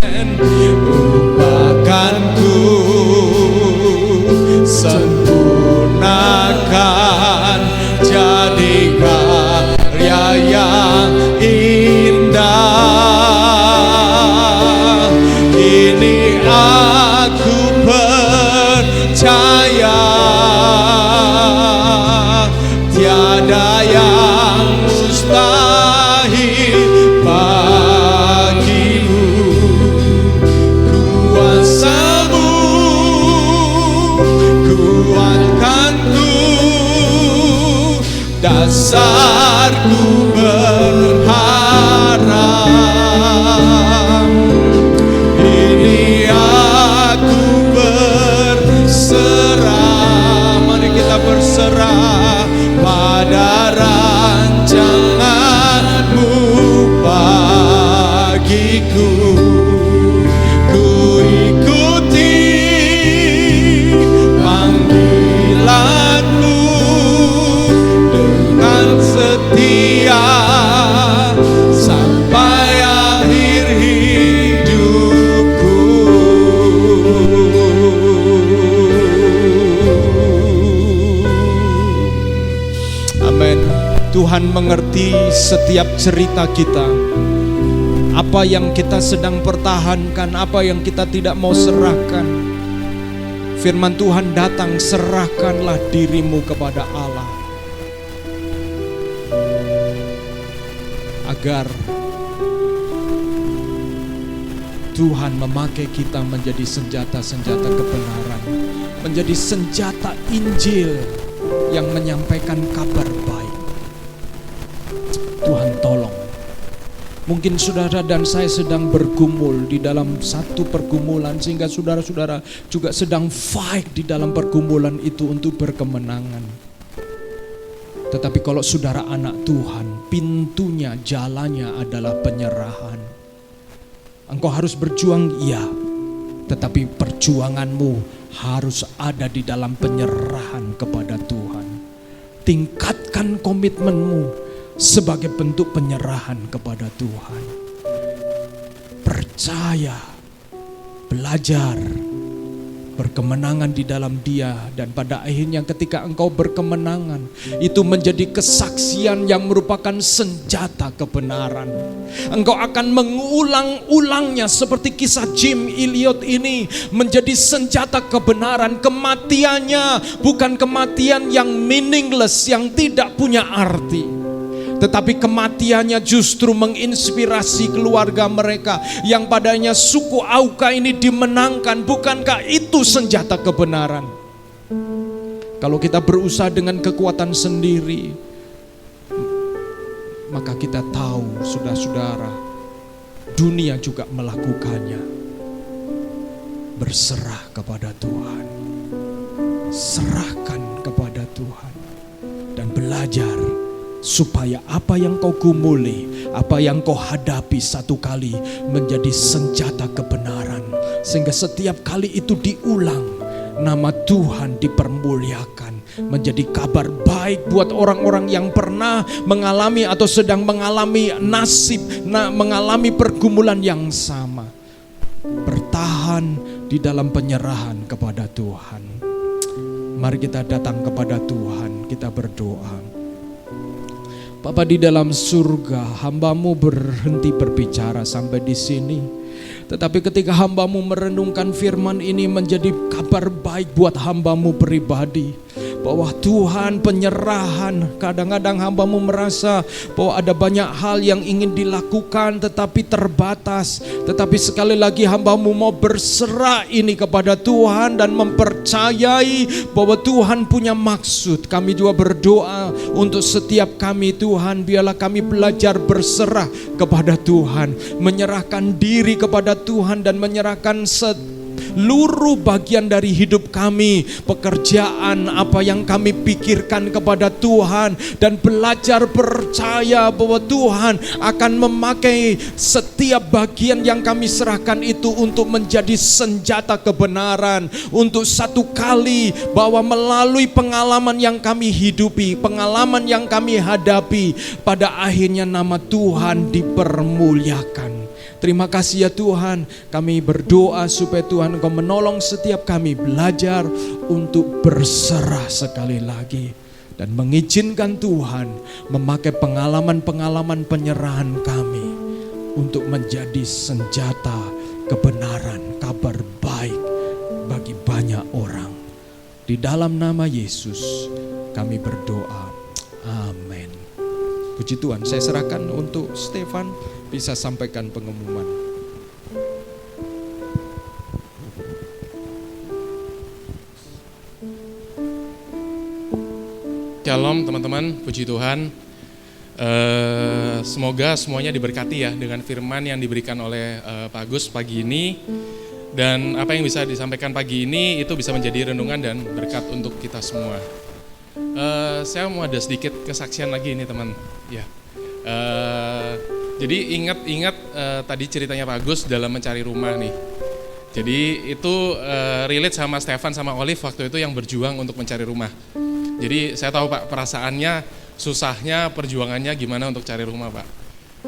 Speaker 2: Ubahkanku, sempurnakan, jadi karya yang indah. Ini aku percaya, tiada yang mustahil bagimu. Kuasamu kuatkanku, dasarku berharap. Ini aku berserah. Mari kita berserah pada rancanganmu bagiku. Ku ikuti panggilanmu dengan setia sampai akhir hidupku. Amin. Tuhan mengerti setiap cerita kita. Apa yang kita sedang pertahankan, apa yang kita tidak mau serahkan. Firman Tuhan datang, serahkanlah dirimu kepada Allah, agar Tuhan memakai kita menjadi senjata-senjata kebenaran, menjadi senjata Injil yang menyampaikan kabar baik. Tuhan tolong. Mungkin saudara dan saya sedang bergumul di dalam satu pergumulan, sehingga saudara-saudara juga sedang fight di dalam pergumulan itu untuk berkemenangan. Tetapi kalau saudara anak Tuhan, pintunya, jalannya adalah penyerahan. Engkau harus berjuang, iya, tetapi perjuanganmu harus ada di dalam penyerahan kepada Tuhan. Tingkatkan komitmenmu sebagai bentuk penyerahan kepada Tuhan. Percaya, belajar, berkemenangan di dalam Dia, dan pada akhirnya ketika engkau berkemenangan, itu menjadi kesaksian yang merupakan senjata kebenaran. Engkau akan mengulang-ulangnya seperti kisah Jim Elliot ini menjadi senjata kebenaran. Kematiannya bukan kematian yang meaningless, yang tidak punya arti, tetapi kematiannya justru menginspirasi keluarga mereka yang padanya suku Auka ini dimenangkan. Bukankah itu senjata kebenaran? Kalau kita berusaha dengan kekuatan sendiri, maka kita tahu, saudara-saudara, dunia juga melakukannya. Berserah kepada Tuhan, serahkan kepada Tuhan, dan belajar supaya apa yang kau gumuli, apa yang kau hadapi satu kali menjadi senjata kebenaran. Sehingga setiap kali itu diulang, nama Tuhan dipermuliakan, menjadi kabar baik buat orang-orang yang pernah mengalami atau sedang mengalami nasib, mengalami pergumulan yang sama. Bertahan di dalam penyerahan kepada Tuhan. Mari kita datang kepada Tuhan, kita berdoa. Bapa di dalam surga, hamba-Mu berhenti berbicara sampai di sini. Tetapi ketika hamba-Mu merenungkan firman ini menjadi kabar baik buat hamba-Mu pribadi. Bahwa Tuhan, penyerahan, kadang-kadang hamba-Mu merasa bahwa ada banyak hal yang ingin dilakukan tetapi terbatas. Tetapi sekali lagi hamba-Mu mau berserah ini kepada Tuhan dan mempercayai bahwa Tuhan punya maksud. Kami juga berdoa untuk setiap kami, Tuhan, biarlah kami belajar berserah kepada Tuhan, menyerahkan diri kepada Tuhan dan menyerahkan seluruh bagian dari hidup kami, pekerjaan, apa yang kami pikirkan kepada Tuhan, dan belajar percaya bahwa Tuhan akan memakai setiap bagian yang kami serahkan itu untuk menjadi senjata kebenaran, untuk satu kali bahwa melalui pengalaman yang kami hidupi, pengalaman yang kami hadapi, pada akhirnya nama Tuhan dipermuliakan. Terima kasih ya Tuhan, kami berdoa supaya Tuhan Engkau menolong setiap kami belajar untuk berserah sekali lagi, dan mengizinkan Tuhan memakai pengalaman-pengalaman penyerahan kami untuk menjadi senjata kebenaran, kabar baik bagi banyak orang. Di dalam nama Yesus kami berdoa, amin. Puji Tuhan, saya serahkan untuk Stefan bisa sampaikan pengumuman.
Speaker 3: Shalom teman-teman, puji Tuhan. Semoga semuanya diberkati ya dengan firman yang diberikan oleh Pak Agus pagi ini. Dan apa yang bisa disampaikan pagi ini itu bisa menjadi renungan dan berkat untuk kita semua. Saya mau ada sedikit kesaksian lagi ini teman. Ya. Jadi ingat tadi ceritanya Pak Agus dalam mencari rumah nih. Jadi itu relate sama Stefan sama Olive waktu itu yang berjuang untuk mencari rumah. Jadi saya tahu Pak perasaannya, susahnya, perjuangannya gimana untuk cari rumah Pak.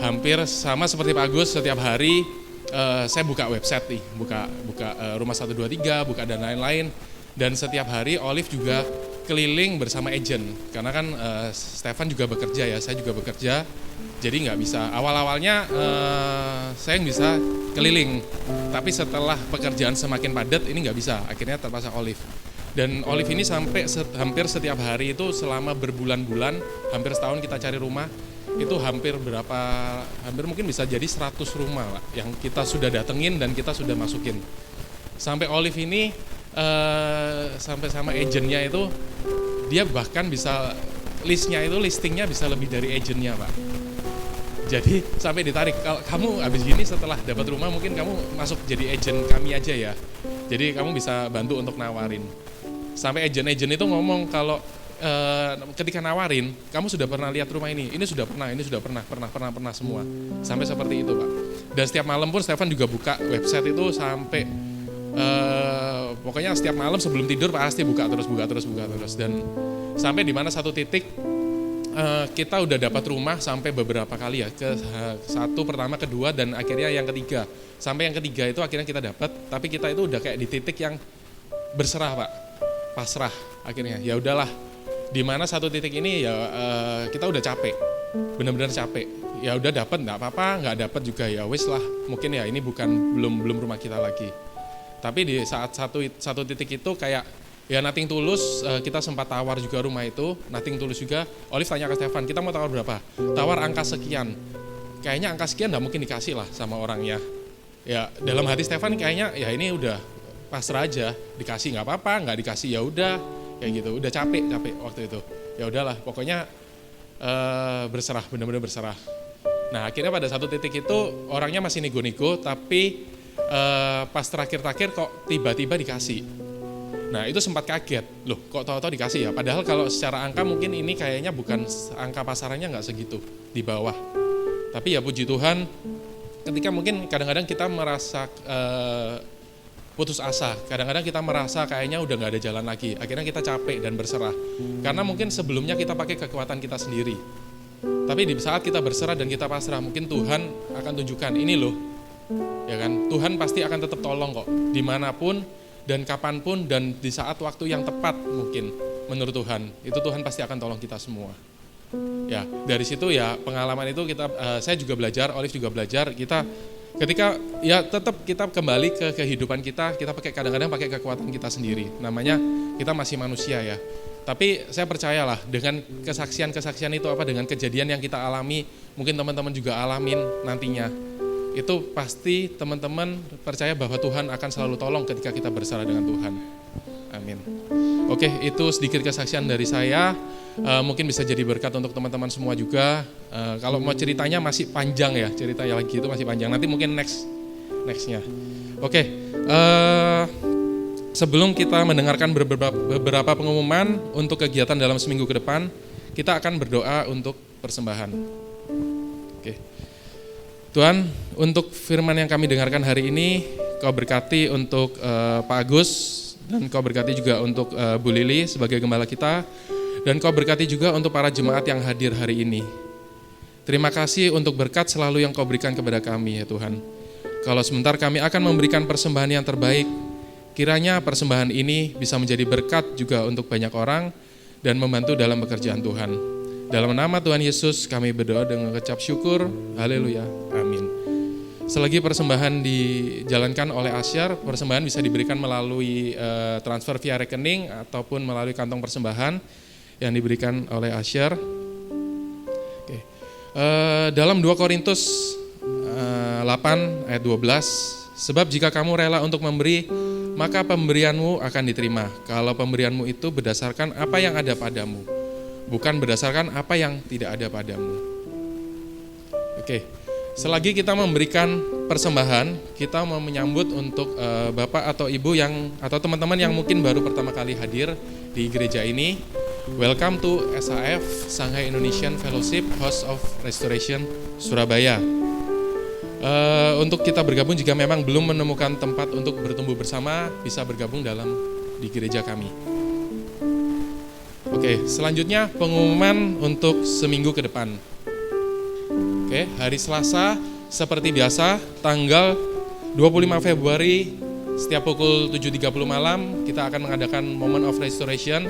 Speaker 3: Hampir sama seperti Pak Agus, setiap hari saya buka website nih, buka rumah 123, buka dan lain-lain. Dan setiap hari Olive juga keliling bersama agent, karena kan Stefan juga bekerja ya, saya juga bekerja. Jadi nggak bisa, awal-awalnya saya yang bisa keliling, tapi setelah pekerjaan semakin padat ini nggak bisa, akhirnya terpaksa Olive. Dan Olive ini sampai hampir setiap hari itu selama berbulan-bulan, hampir setahun kita cari rumah, itu hampir mungkin bisa jadi 100 rumah Pak, yang kita sudah datengin dan kita sudah masukin. Sampai Olive ini, sampai sama agentnya itu, dia bahkan bisa listingnya bisa lebih dari agentnya Pak. Jadi sampai ditarik, kalau kamu habis gini setelah dapat rumah mungkin kamu masuk jadi agent kami aja ya. Jadi kamu bisa bantu untuk nawarin. Sampai agent-agent itu ngomong kalau ketika nawarin, kamu sudah pernah lihat rumah ini sudah pernah semua. Sampai seperti itu Pak. Dan setiap malam pun Stefan juga buka website itu sampai pokoknya setiap malam sebelum tidur pasti buka terus. Dan sampai di mana satu titik kita udah dapat rumah sampai beberapa kali ya, ke satu, pertama, kedua, dan akhirnya yang ketiga. Sampai yang ketiga itu akhirnya kita dapat, tapi kita itu udah kayak di titik yang berserah Pak, pasrah akhirnya. Ya udahlah, di mana satu titik ini ya kita udah capek, benar-benar capek. Ya udah dapat nggak apa-apa, nggak dapat juga ya wis lah. Mungkin ya ini belum rumah kita lagi. Tapi di saat satu titik itu kayak ya nothing tulus, kita sempat tawar juga rumah itu, nothing tulus juga. Olive tanya ke Stefan, kita mau tawar berapa? Tawar angka sekian. Kayaknya angka sekian nggak mungkin dikasih lah sama orangnya. Ya dalam hati Stefan kayaknya ya ini udah pasrah aja, dikasih nggak apa-apa, nggak dikasih ya udah, kayak gitu. Udah capek waktu itu. Ya udahlah, pokoknya berserah, benar-benar berserah. Nah akhirnya pada satu titik itu orangnya masih nego-nego, tapi pas terakhir-terakhir kok tiba-tiba dikasih. Nah itu sempat kaget, loh kok tahu-tahu dikasih ya, padahal kalau secara angka mungkin ini kayaknya bukan angka pasarannya nggak segitu, di bawah. Tapi ya puji Tuhan, ketika mungkin kadang-kadang kita merasa putus asa, kadang-kadang kita merasa kayaknya udah nggak ada jalan lagi, akhirnya kita capek dan berserah. Karena mungkin sebelumnya kita pakai kekuatan kita sendiri. Tapi di saat kita berserah dan kita pasrah, mungkin Tuhan akan tunjukkan, ini loh, ya kan, Tuhan pasti akan tetap tolong kok, dimanapun, dan kapanpun, dan di saat waktu yang tepat mungkin menurut Tuhan, itu Tuhan pasti akan tolong kita semua. Ya dari situ ya pengalaman itu saya juga belajar, Olive juga belajar, kita ketika ya tetap kita kembali ke kehidupan kita kadang-kadang pakai kekuatan kita sendiri, namanya kita masih manusia ya. Tapi saya percayalah dengan kesaksian itu dengan kejadian yang kita alami, mungkin teman-teman juga alamin nantinya. Itu pasti teman-teman percaya bahwa Tuhan akan selalu tolong ketika kita berserah dengan Tuhan. Amin. Oke, itu sedikit kesaksian dari saya. Mungkin bisa jadi berkat untuk teman-teman semua juga. Kalau mau ceritanya masih panjang ya, cerita lagi itu masih panjang. Nanti mungkin nextnya. Oke, sebelum kita mendengarkan beberapa pengumuman untuk kegiatan dalam seminggu ke depan, kita akan berdoa untuk persembahan. Oke. Tuhan, untuk firman yang kami dengarkan hari ini, Kau berkati untuk Pak Agus, dan Kau berkati juga untuk Bu Lili sebagai gembala kita, dan Kau berkati juga untuk para jemaat yang hadir hari ini. Terima kasih untuk berkat selalu yang Kau berikan kepada kami ya Tuhan. Kalau sebentar kami akan memberikan persembahan yang terbaik, kiranya persembahan ini bisa menjadi berkat juga untuk banyak orang dan membantu dalam pekerjaan Tuhan. Dalam nama Tuhan Yesus kami berdoa dengan ucap syukur. Haleluya. Amin. Selagi persembahan dijalankan oleh Asyar, persembahan bisa diberikan melalui transfer via rekening ataupun melalui kantong persembahan yang diberikan oleh Asyar. Oke. Dalam 2 Korintus 8 ayat 12, sebab jika kamu rela untuk memberi, maka pemberianmu akan diterima. Kalau pemberianmu itu berdasarkan apa yang ada padamu, bukan berdasarkan apa yang tidak ada padamu. Oke, selagi kita memberikan persembahan, kita mau menyambut untuk Bapak atau Ibu atau teman-teman yang mungkin baru pertama kali hadir di gereja ini. Welcome to SAF, Shanghai Indonesian Fellowship House of Restoration, Surabaya. Untuk kita bergabung jika memang belum menemukan tempat untuk bertumbuh bersama, bisa bergabung di gereja kami. Oke, selanjutnya pengumuman untuk seminggu ke depan. Oke, hari Selasa seperti biasa tanggal 25 Februari setiap pukul 7.30 malam kita akan mengadakan Moment of Restoration.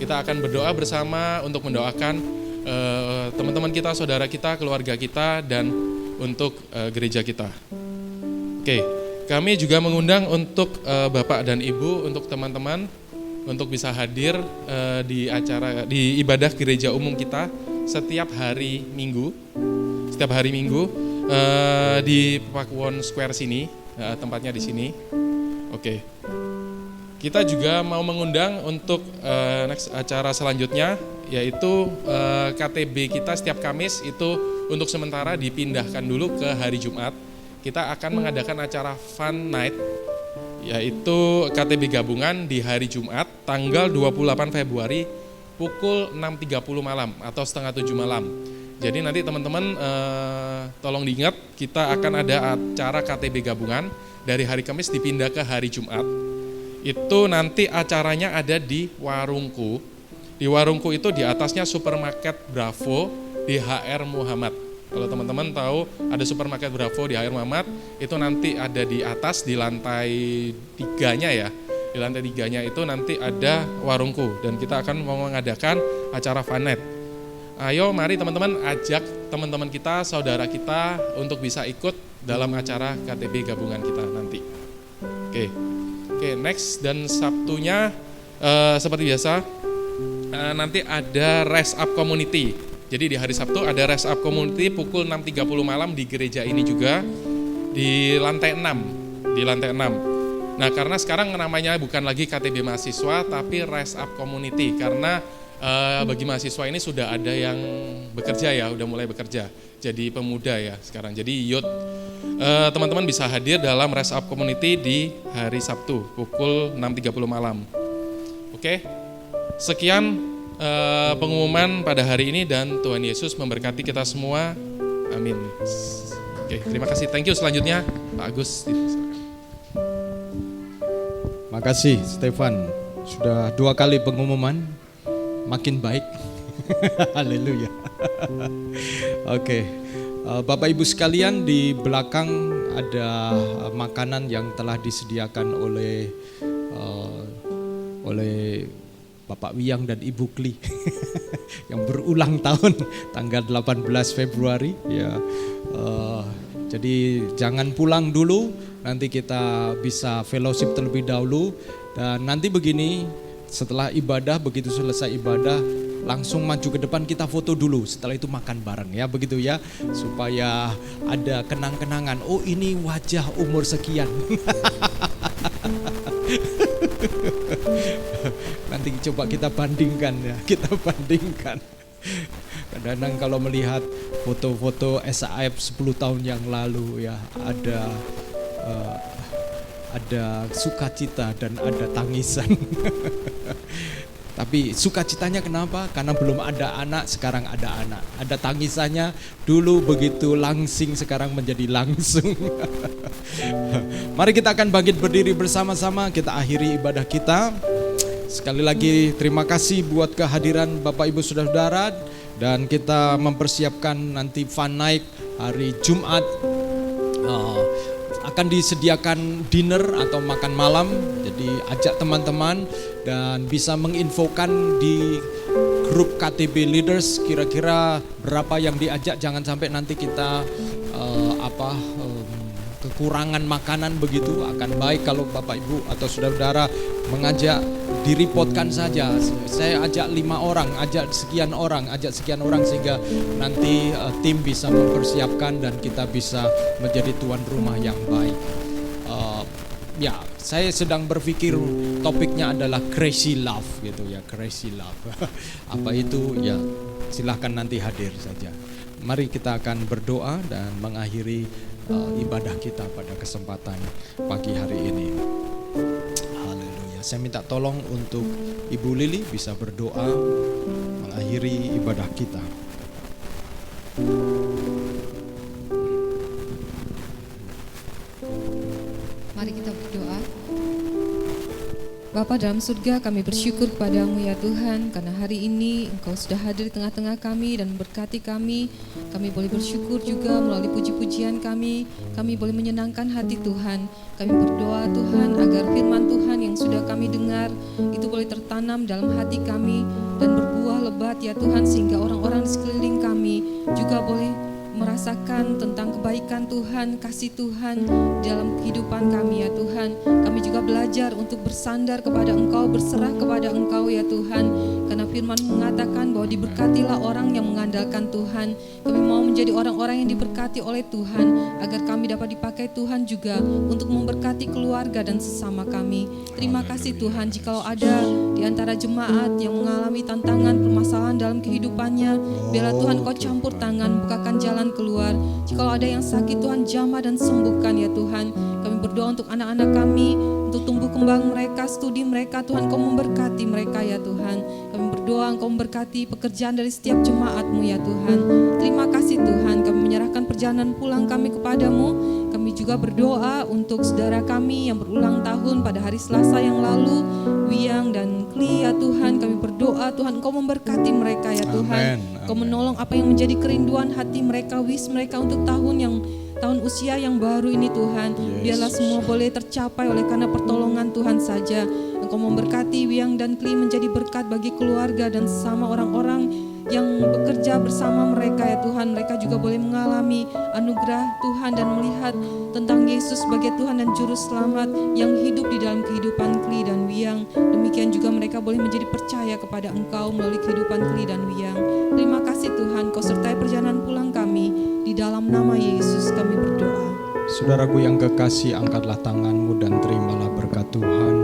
Speaker 3: Kita akan berdoa bersama untuk mendoakan teman-teman kita, saudara kita, keluarga kita, dan untuk gereja kita. Oke, kami juga mengundang untuk Bapak dan Ibu, untuk teman-teman, untuk bisa hadir di ibadah gereja umum kita setiap hari Minggu di Pakuwon Square sini, tempatnya di sini. Oke, kita juga mau mengundang untuk next acara selanjutnya, yaitu KTB kita setiap Kamis itu untuk sementara dipindahkan dulu ke hari Jumat. Kita akan mengadakan acara Fun Night, yaitu KTB gabungan di hari Jumat tanggal 28 Februari pukul 6.30 malam atau setengah 7 malam. Jadi nanti teman-teman tolong diingat, kita akan ada acara KTB gabungan dari hari Kamis dipindah ke hari Jumat. Itu nanti acaranya ada di Warungku. Di Warungku itu di atasnya Supermarket Bravo di HR Muhammad. Kalau teman-teman tahu ada Supermarket Bravo di HR Muhammad, itu nanti ada di atas di lantai 3-nya ya. Di lantai 3-nya itu nanti ada Warungku dan kita akan mau mengadakan acara Fun Night. Ayo mari teman-teman ajak teman-teman kita, saudara kita untuk bisa ikut dalam acara KTB gabungan kita nanti. Oke, next dan Sabtunya seperti biasa nanti ada Rise Up Community. Jadi di hari Sabtu ada Rise Up Community pukul 6.30 malam di gereja ini juga di lantai 6. Nah, karena sekarang namanya bukan lagi KTB mahasiswa tapi Rise Up Community karena bagi mahasiswa ini sudah ada yang bekerja ya, udah mulai bekerja. Jadi pemuda ya sekarang. Jadi youth. Teman-teman bisa hadir dalam Rise Up Community di hari Sabtu pukul 6.30 malam. Oke. Sekian pengumuman pada hari ini dan Tuhan Yesus memberkati kita semua. Amin. Oke, terima kasih. Thank you. Selanjutnya Pak Agus.
Speaker 4: Makasih Stefan. Sudah 2 kali pengumuman, makin baik. Haleluya. Oke. Bapak Ibu sekalian, di belakang ada makanan yang telah disediakan oleh Bapak Wiyang dan Ibu Kli yang berulang tahun tanggal 18 Februari ya. Jadi jangan pulang dulu, nanti kita bisa fellowship terlebih dahulu dan nanti begini, setelah ibadah, begitu selesai ibadah langsung maju ke depan, kita foto dulu, setelah itu makan bareng ya, begitu ya, supaya ada kenang-kenangan. Oh ini wajah umur sekian. Nanti coba kita bandingkan ya, Kadang-kadang kalau melihat foto-foto SAF 10 tahun yang lalu ya, ada ada sukacita dan ada tangisan. Tapi sukacitanya kenapa? Karena belum ada anak, sekarang ada anak. Ada tangisannya, dulu begitu langsing, sekarang menjadi langsung. Mari kita akan bangkit berdiri bersama-sama, kita akhiri ibadah kita. Sekali lagi terima kasih buat kehadiran Bapak Ibu Saudara-saudara. Dan kita mempersiapkan nanti Fun Night hari Jumat. Akan disediakan dinner atau makan malam. Jadi ajak teman-teman dan bisa menginfokan di grup KTB Leaders kira-kira berapa yang diajak, jangan sampai nanti kita kekurangan makanan begitu. Akan baik kalau Bapak Ibu atau saudara-saudara mengajak, direpotkan saja. Saya ajak 5 orang, ajak sekian orang sehingga nanti tim bisa mempersiapkan dan kita bisa menjadi tuan rumah yang baik. Ya, saya sedang berpikir topiknya adalah crazy love gitu ya, crazy love. Apa itu? Ya, silahkan nanti hadir saja. Mari kita akan berdoa dan mengakhiri ibadah kita pada kesempatan pagi hari ini. Haleluya. Saya minta tolong untuk Ibu Lili bisa berdoa mengakhiri ibadah kita.
Speaker 5: Mari kita berdoa. Bapa dalam surga, kami bersyukur kepadamu ya Tuhan, karena hari ini Engkau sudah hadir di tengah-tengah kami dan memberkati kami. Kami boleh bersyukur juga melalui puji-pujian kami boleh menyenangkan hati Tuhan. Kami berdoa Tuhan agar firman Tuhan yang sudah kami dengar itu boleh tertanam dalam hati kami dan berbuah lebat ya Tuhan, sehingga orang-orang di sekeliling kami juga boleh merasakan tentang kebaikan Tuhan, kasih Tuhan dalam kehidupan kami ya Tuhan. Kami juga belajar untuk bersandar kepada Engkau, berserah kepada Engkau ya Tuhan. Karena firman mengatakan bahwa diberkatilah orang yang mengandalkan Tuhan. Kami mau menjadi orang-orang yang diberkati oleh Tuhan, agar kami dapat dipakai Tuhan juga untuk memberkati keluarga dan sesama kami. Terima kasih Tuhan, jikalau ada di antara jemaat yang mengalami tantangan, permasalahan dalam kehidupannya, biarlah Tuhan Kau campur tangan, bukakan jalan keluar. Jikalau ada yang sakit, Tuhan jamah dan sembuhkan ya Tuhan. Kami berdoa untuk anak-anak kami, untuk tumbuh kembang mereka, studi mereka, Tuhan Kau memberkati mereka ya Tuhan. Kami berdoa Engkau memberkati pekerjaan dari setiap jemaat-Mu ya Tuhan. Terima kasih Tuhan, kami menyerahkan perjalanan pulang kami kepadamu. Kami juga berdoa untuk saudara kami yang berulang tahun pada hari Selasa yang lalu, Wiang dan Kli ya Tuhan. Kami berdoa Tuhan Engkau memberkati mereka ya Tuhan. Engkau menolong apa yang menjadi kerinduan hati mereka, wish mereka untuk tahun usia yang baru ini Tuhan. Biarlah semua boleh tercapai oleh karena pertolongan Tuhan saja. Engkau memberkati Wiang dan Kli menjadi berkat bagi keluarga dan sesama orang-orang yang bekerja bersama mereka ya Tuhan. Mereka juga boleh mengalami anugerah Tuhan dan melihat tentang Yesus sebagai Tuhan dan Juru Selamat yang hidup di dalam kehidupan Kli dan Wiang. Demikian juga mereka boleh menjadi percaya kepada Engkau melalui kehidupan Kli dan Wiang. Terima kasih Tuhan, Kau sertai perjalanan pulang kami. Di dalam nama Yesus kami berdoa.
Speaker 4: Saudaraku yang kekasih, angkatlah tanganmu dan terimalah berkat Tuhan.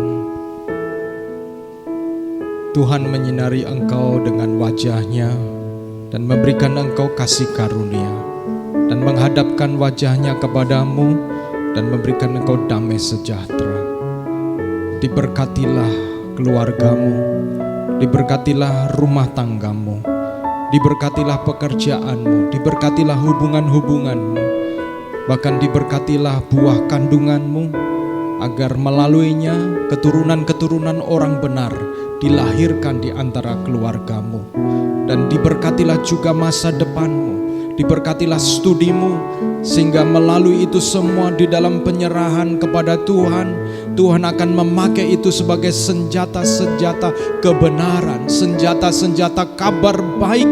Speaker 4: Tuhan menyinari engkau dengan wajahnya dan memberikan engkau kasih karunia dan menghadapkan wajahnya kepadamu dan memberikan engkau damai sejahtera. Diberkatilah keluargamu, diberkatilah rumah tanggamu, diberkatilah pekerjaanmu, diberkatilah hubungan-hubunganmu, bahkan diberkatilah buah kandunganmu, agar melaluinya keturunan-keturunan orang benar dilahirkan di antara keluargamu. Dan diberkatilah juga masa depanmu, diberkatilah studimu, sehingga melalui itu semua di dalam penyerahan kepada Tuhan, Tuhan akan memakai itu sebagai senjata-senjata kebenaran, senjata-senjata kabar baik,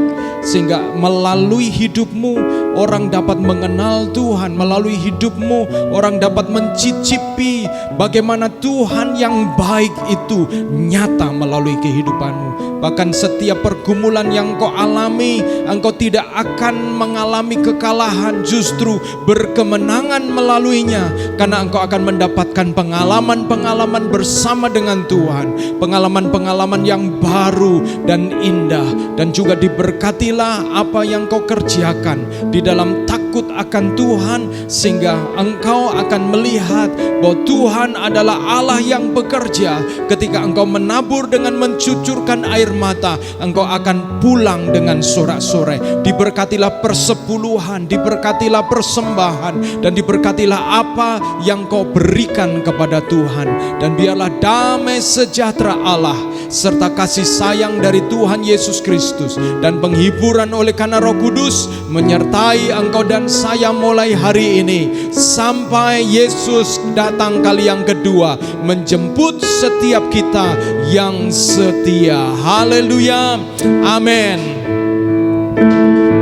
Speaker 4: sehingga melalui hidupmu orang dapat mengenal Tuhan, melalui hidupmu orang dapat mencicipi bagaimana Tuhan yang baik itu nyata melalui kehidupanmu. Bahkan setiap pergumulan yang kau alami, engkau tidak akan mengalami kekalahan, justru berkemenangan melaluinya, karena engkau akan mendapatkan pengalaman-pengalaman bersama dengan Tuhan, pengalaman-pengalaman yang baru dan indah. Dan juga diberkatilah apa yang kau kerjakan di dalam takut takut akan Tuhan, sehingga engkau akan melihat bahwa Tuhan adalah Allah yang bekerja. Ketika engkau menabur dengan mencucurkan air mata, engkau akan pulang dengan sorak-sorai. Diberkatilah persepuluhan, diberkatilah persembahan, dan diberkatilah apa yang kau berikan kepada Tuhan. Dan biarlah damai sejahtera Allah serta kasih sayang dari Tuhan Yesus Kristus dan penghiburan oleh karena Roh Kudus menyertai engkau dan saya mulai hari ini sampai Yesus datang kali yang kedua menjemput setiap kita yang setia. Haleluya, amin.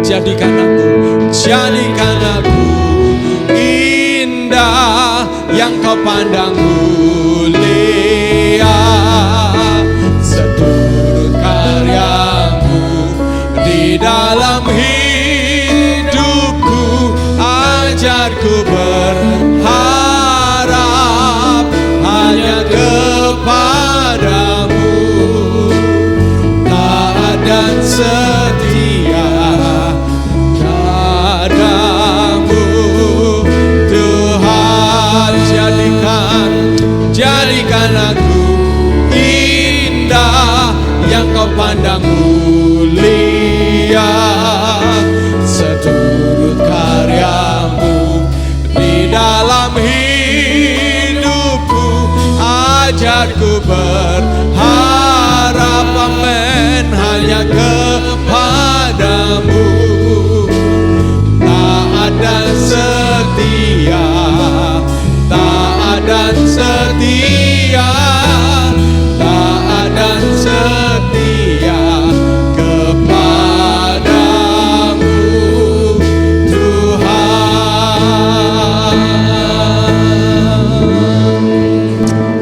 Speaker 4: Jadikan aku indah yang kau pandang mulia, seturut karyamu di dalam hidupku. Ajarku berharap hanya kepadamu, taat dan setia padamu Tuhan. Jadikan aku indah yang kau pandang mulia, seturut karyamu di dalam hidupku. Ajarku berharap, amin, hanya kepadamu, taat dan setia, taat dan setia, taat dan setia kepadamu Tuhan.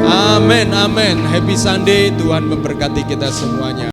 Speaker 4: Amin, amin. Happy Sunday, Tuhan memberkati kita semuanya.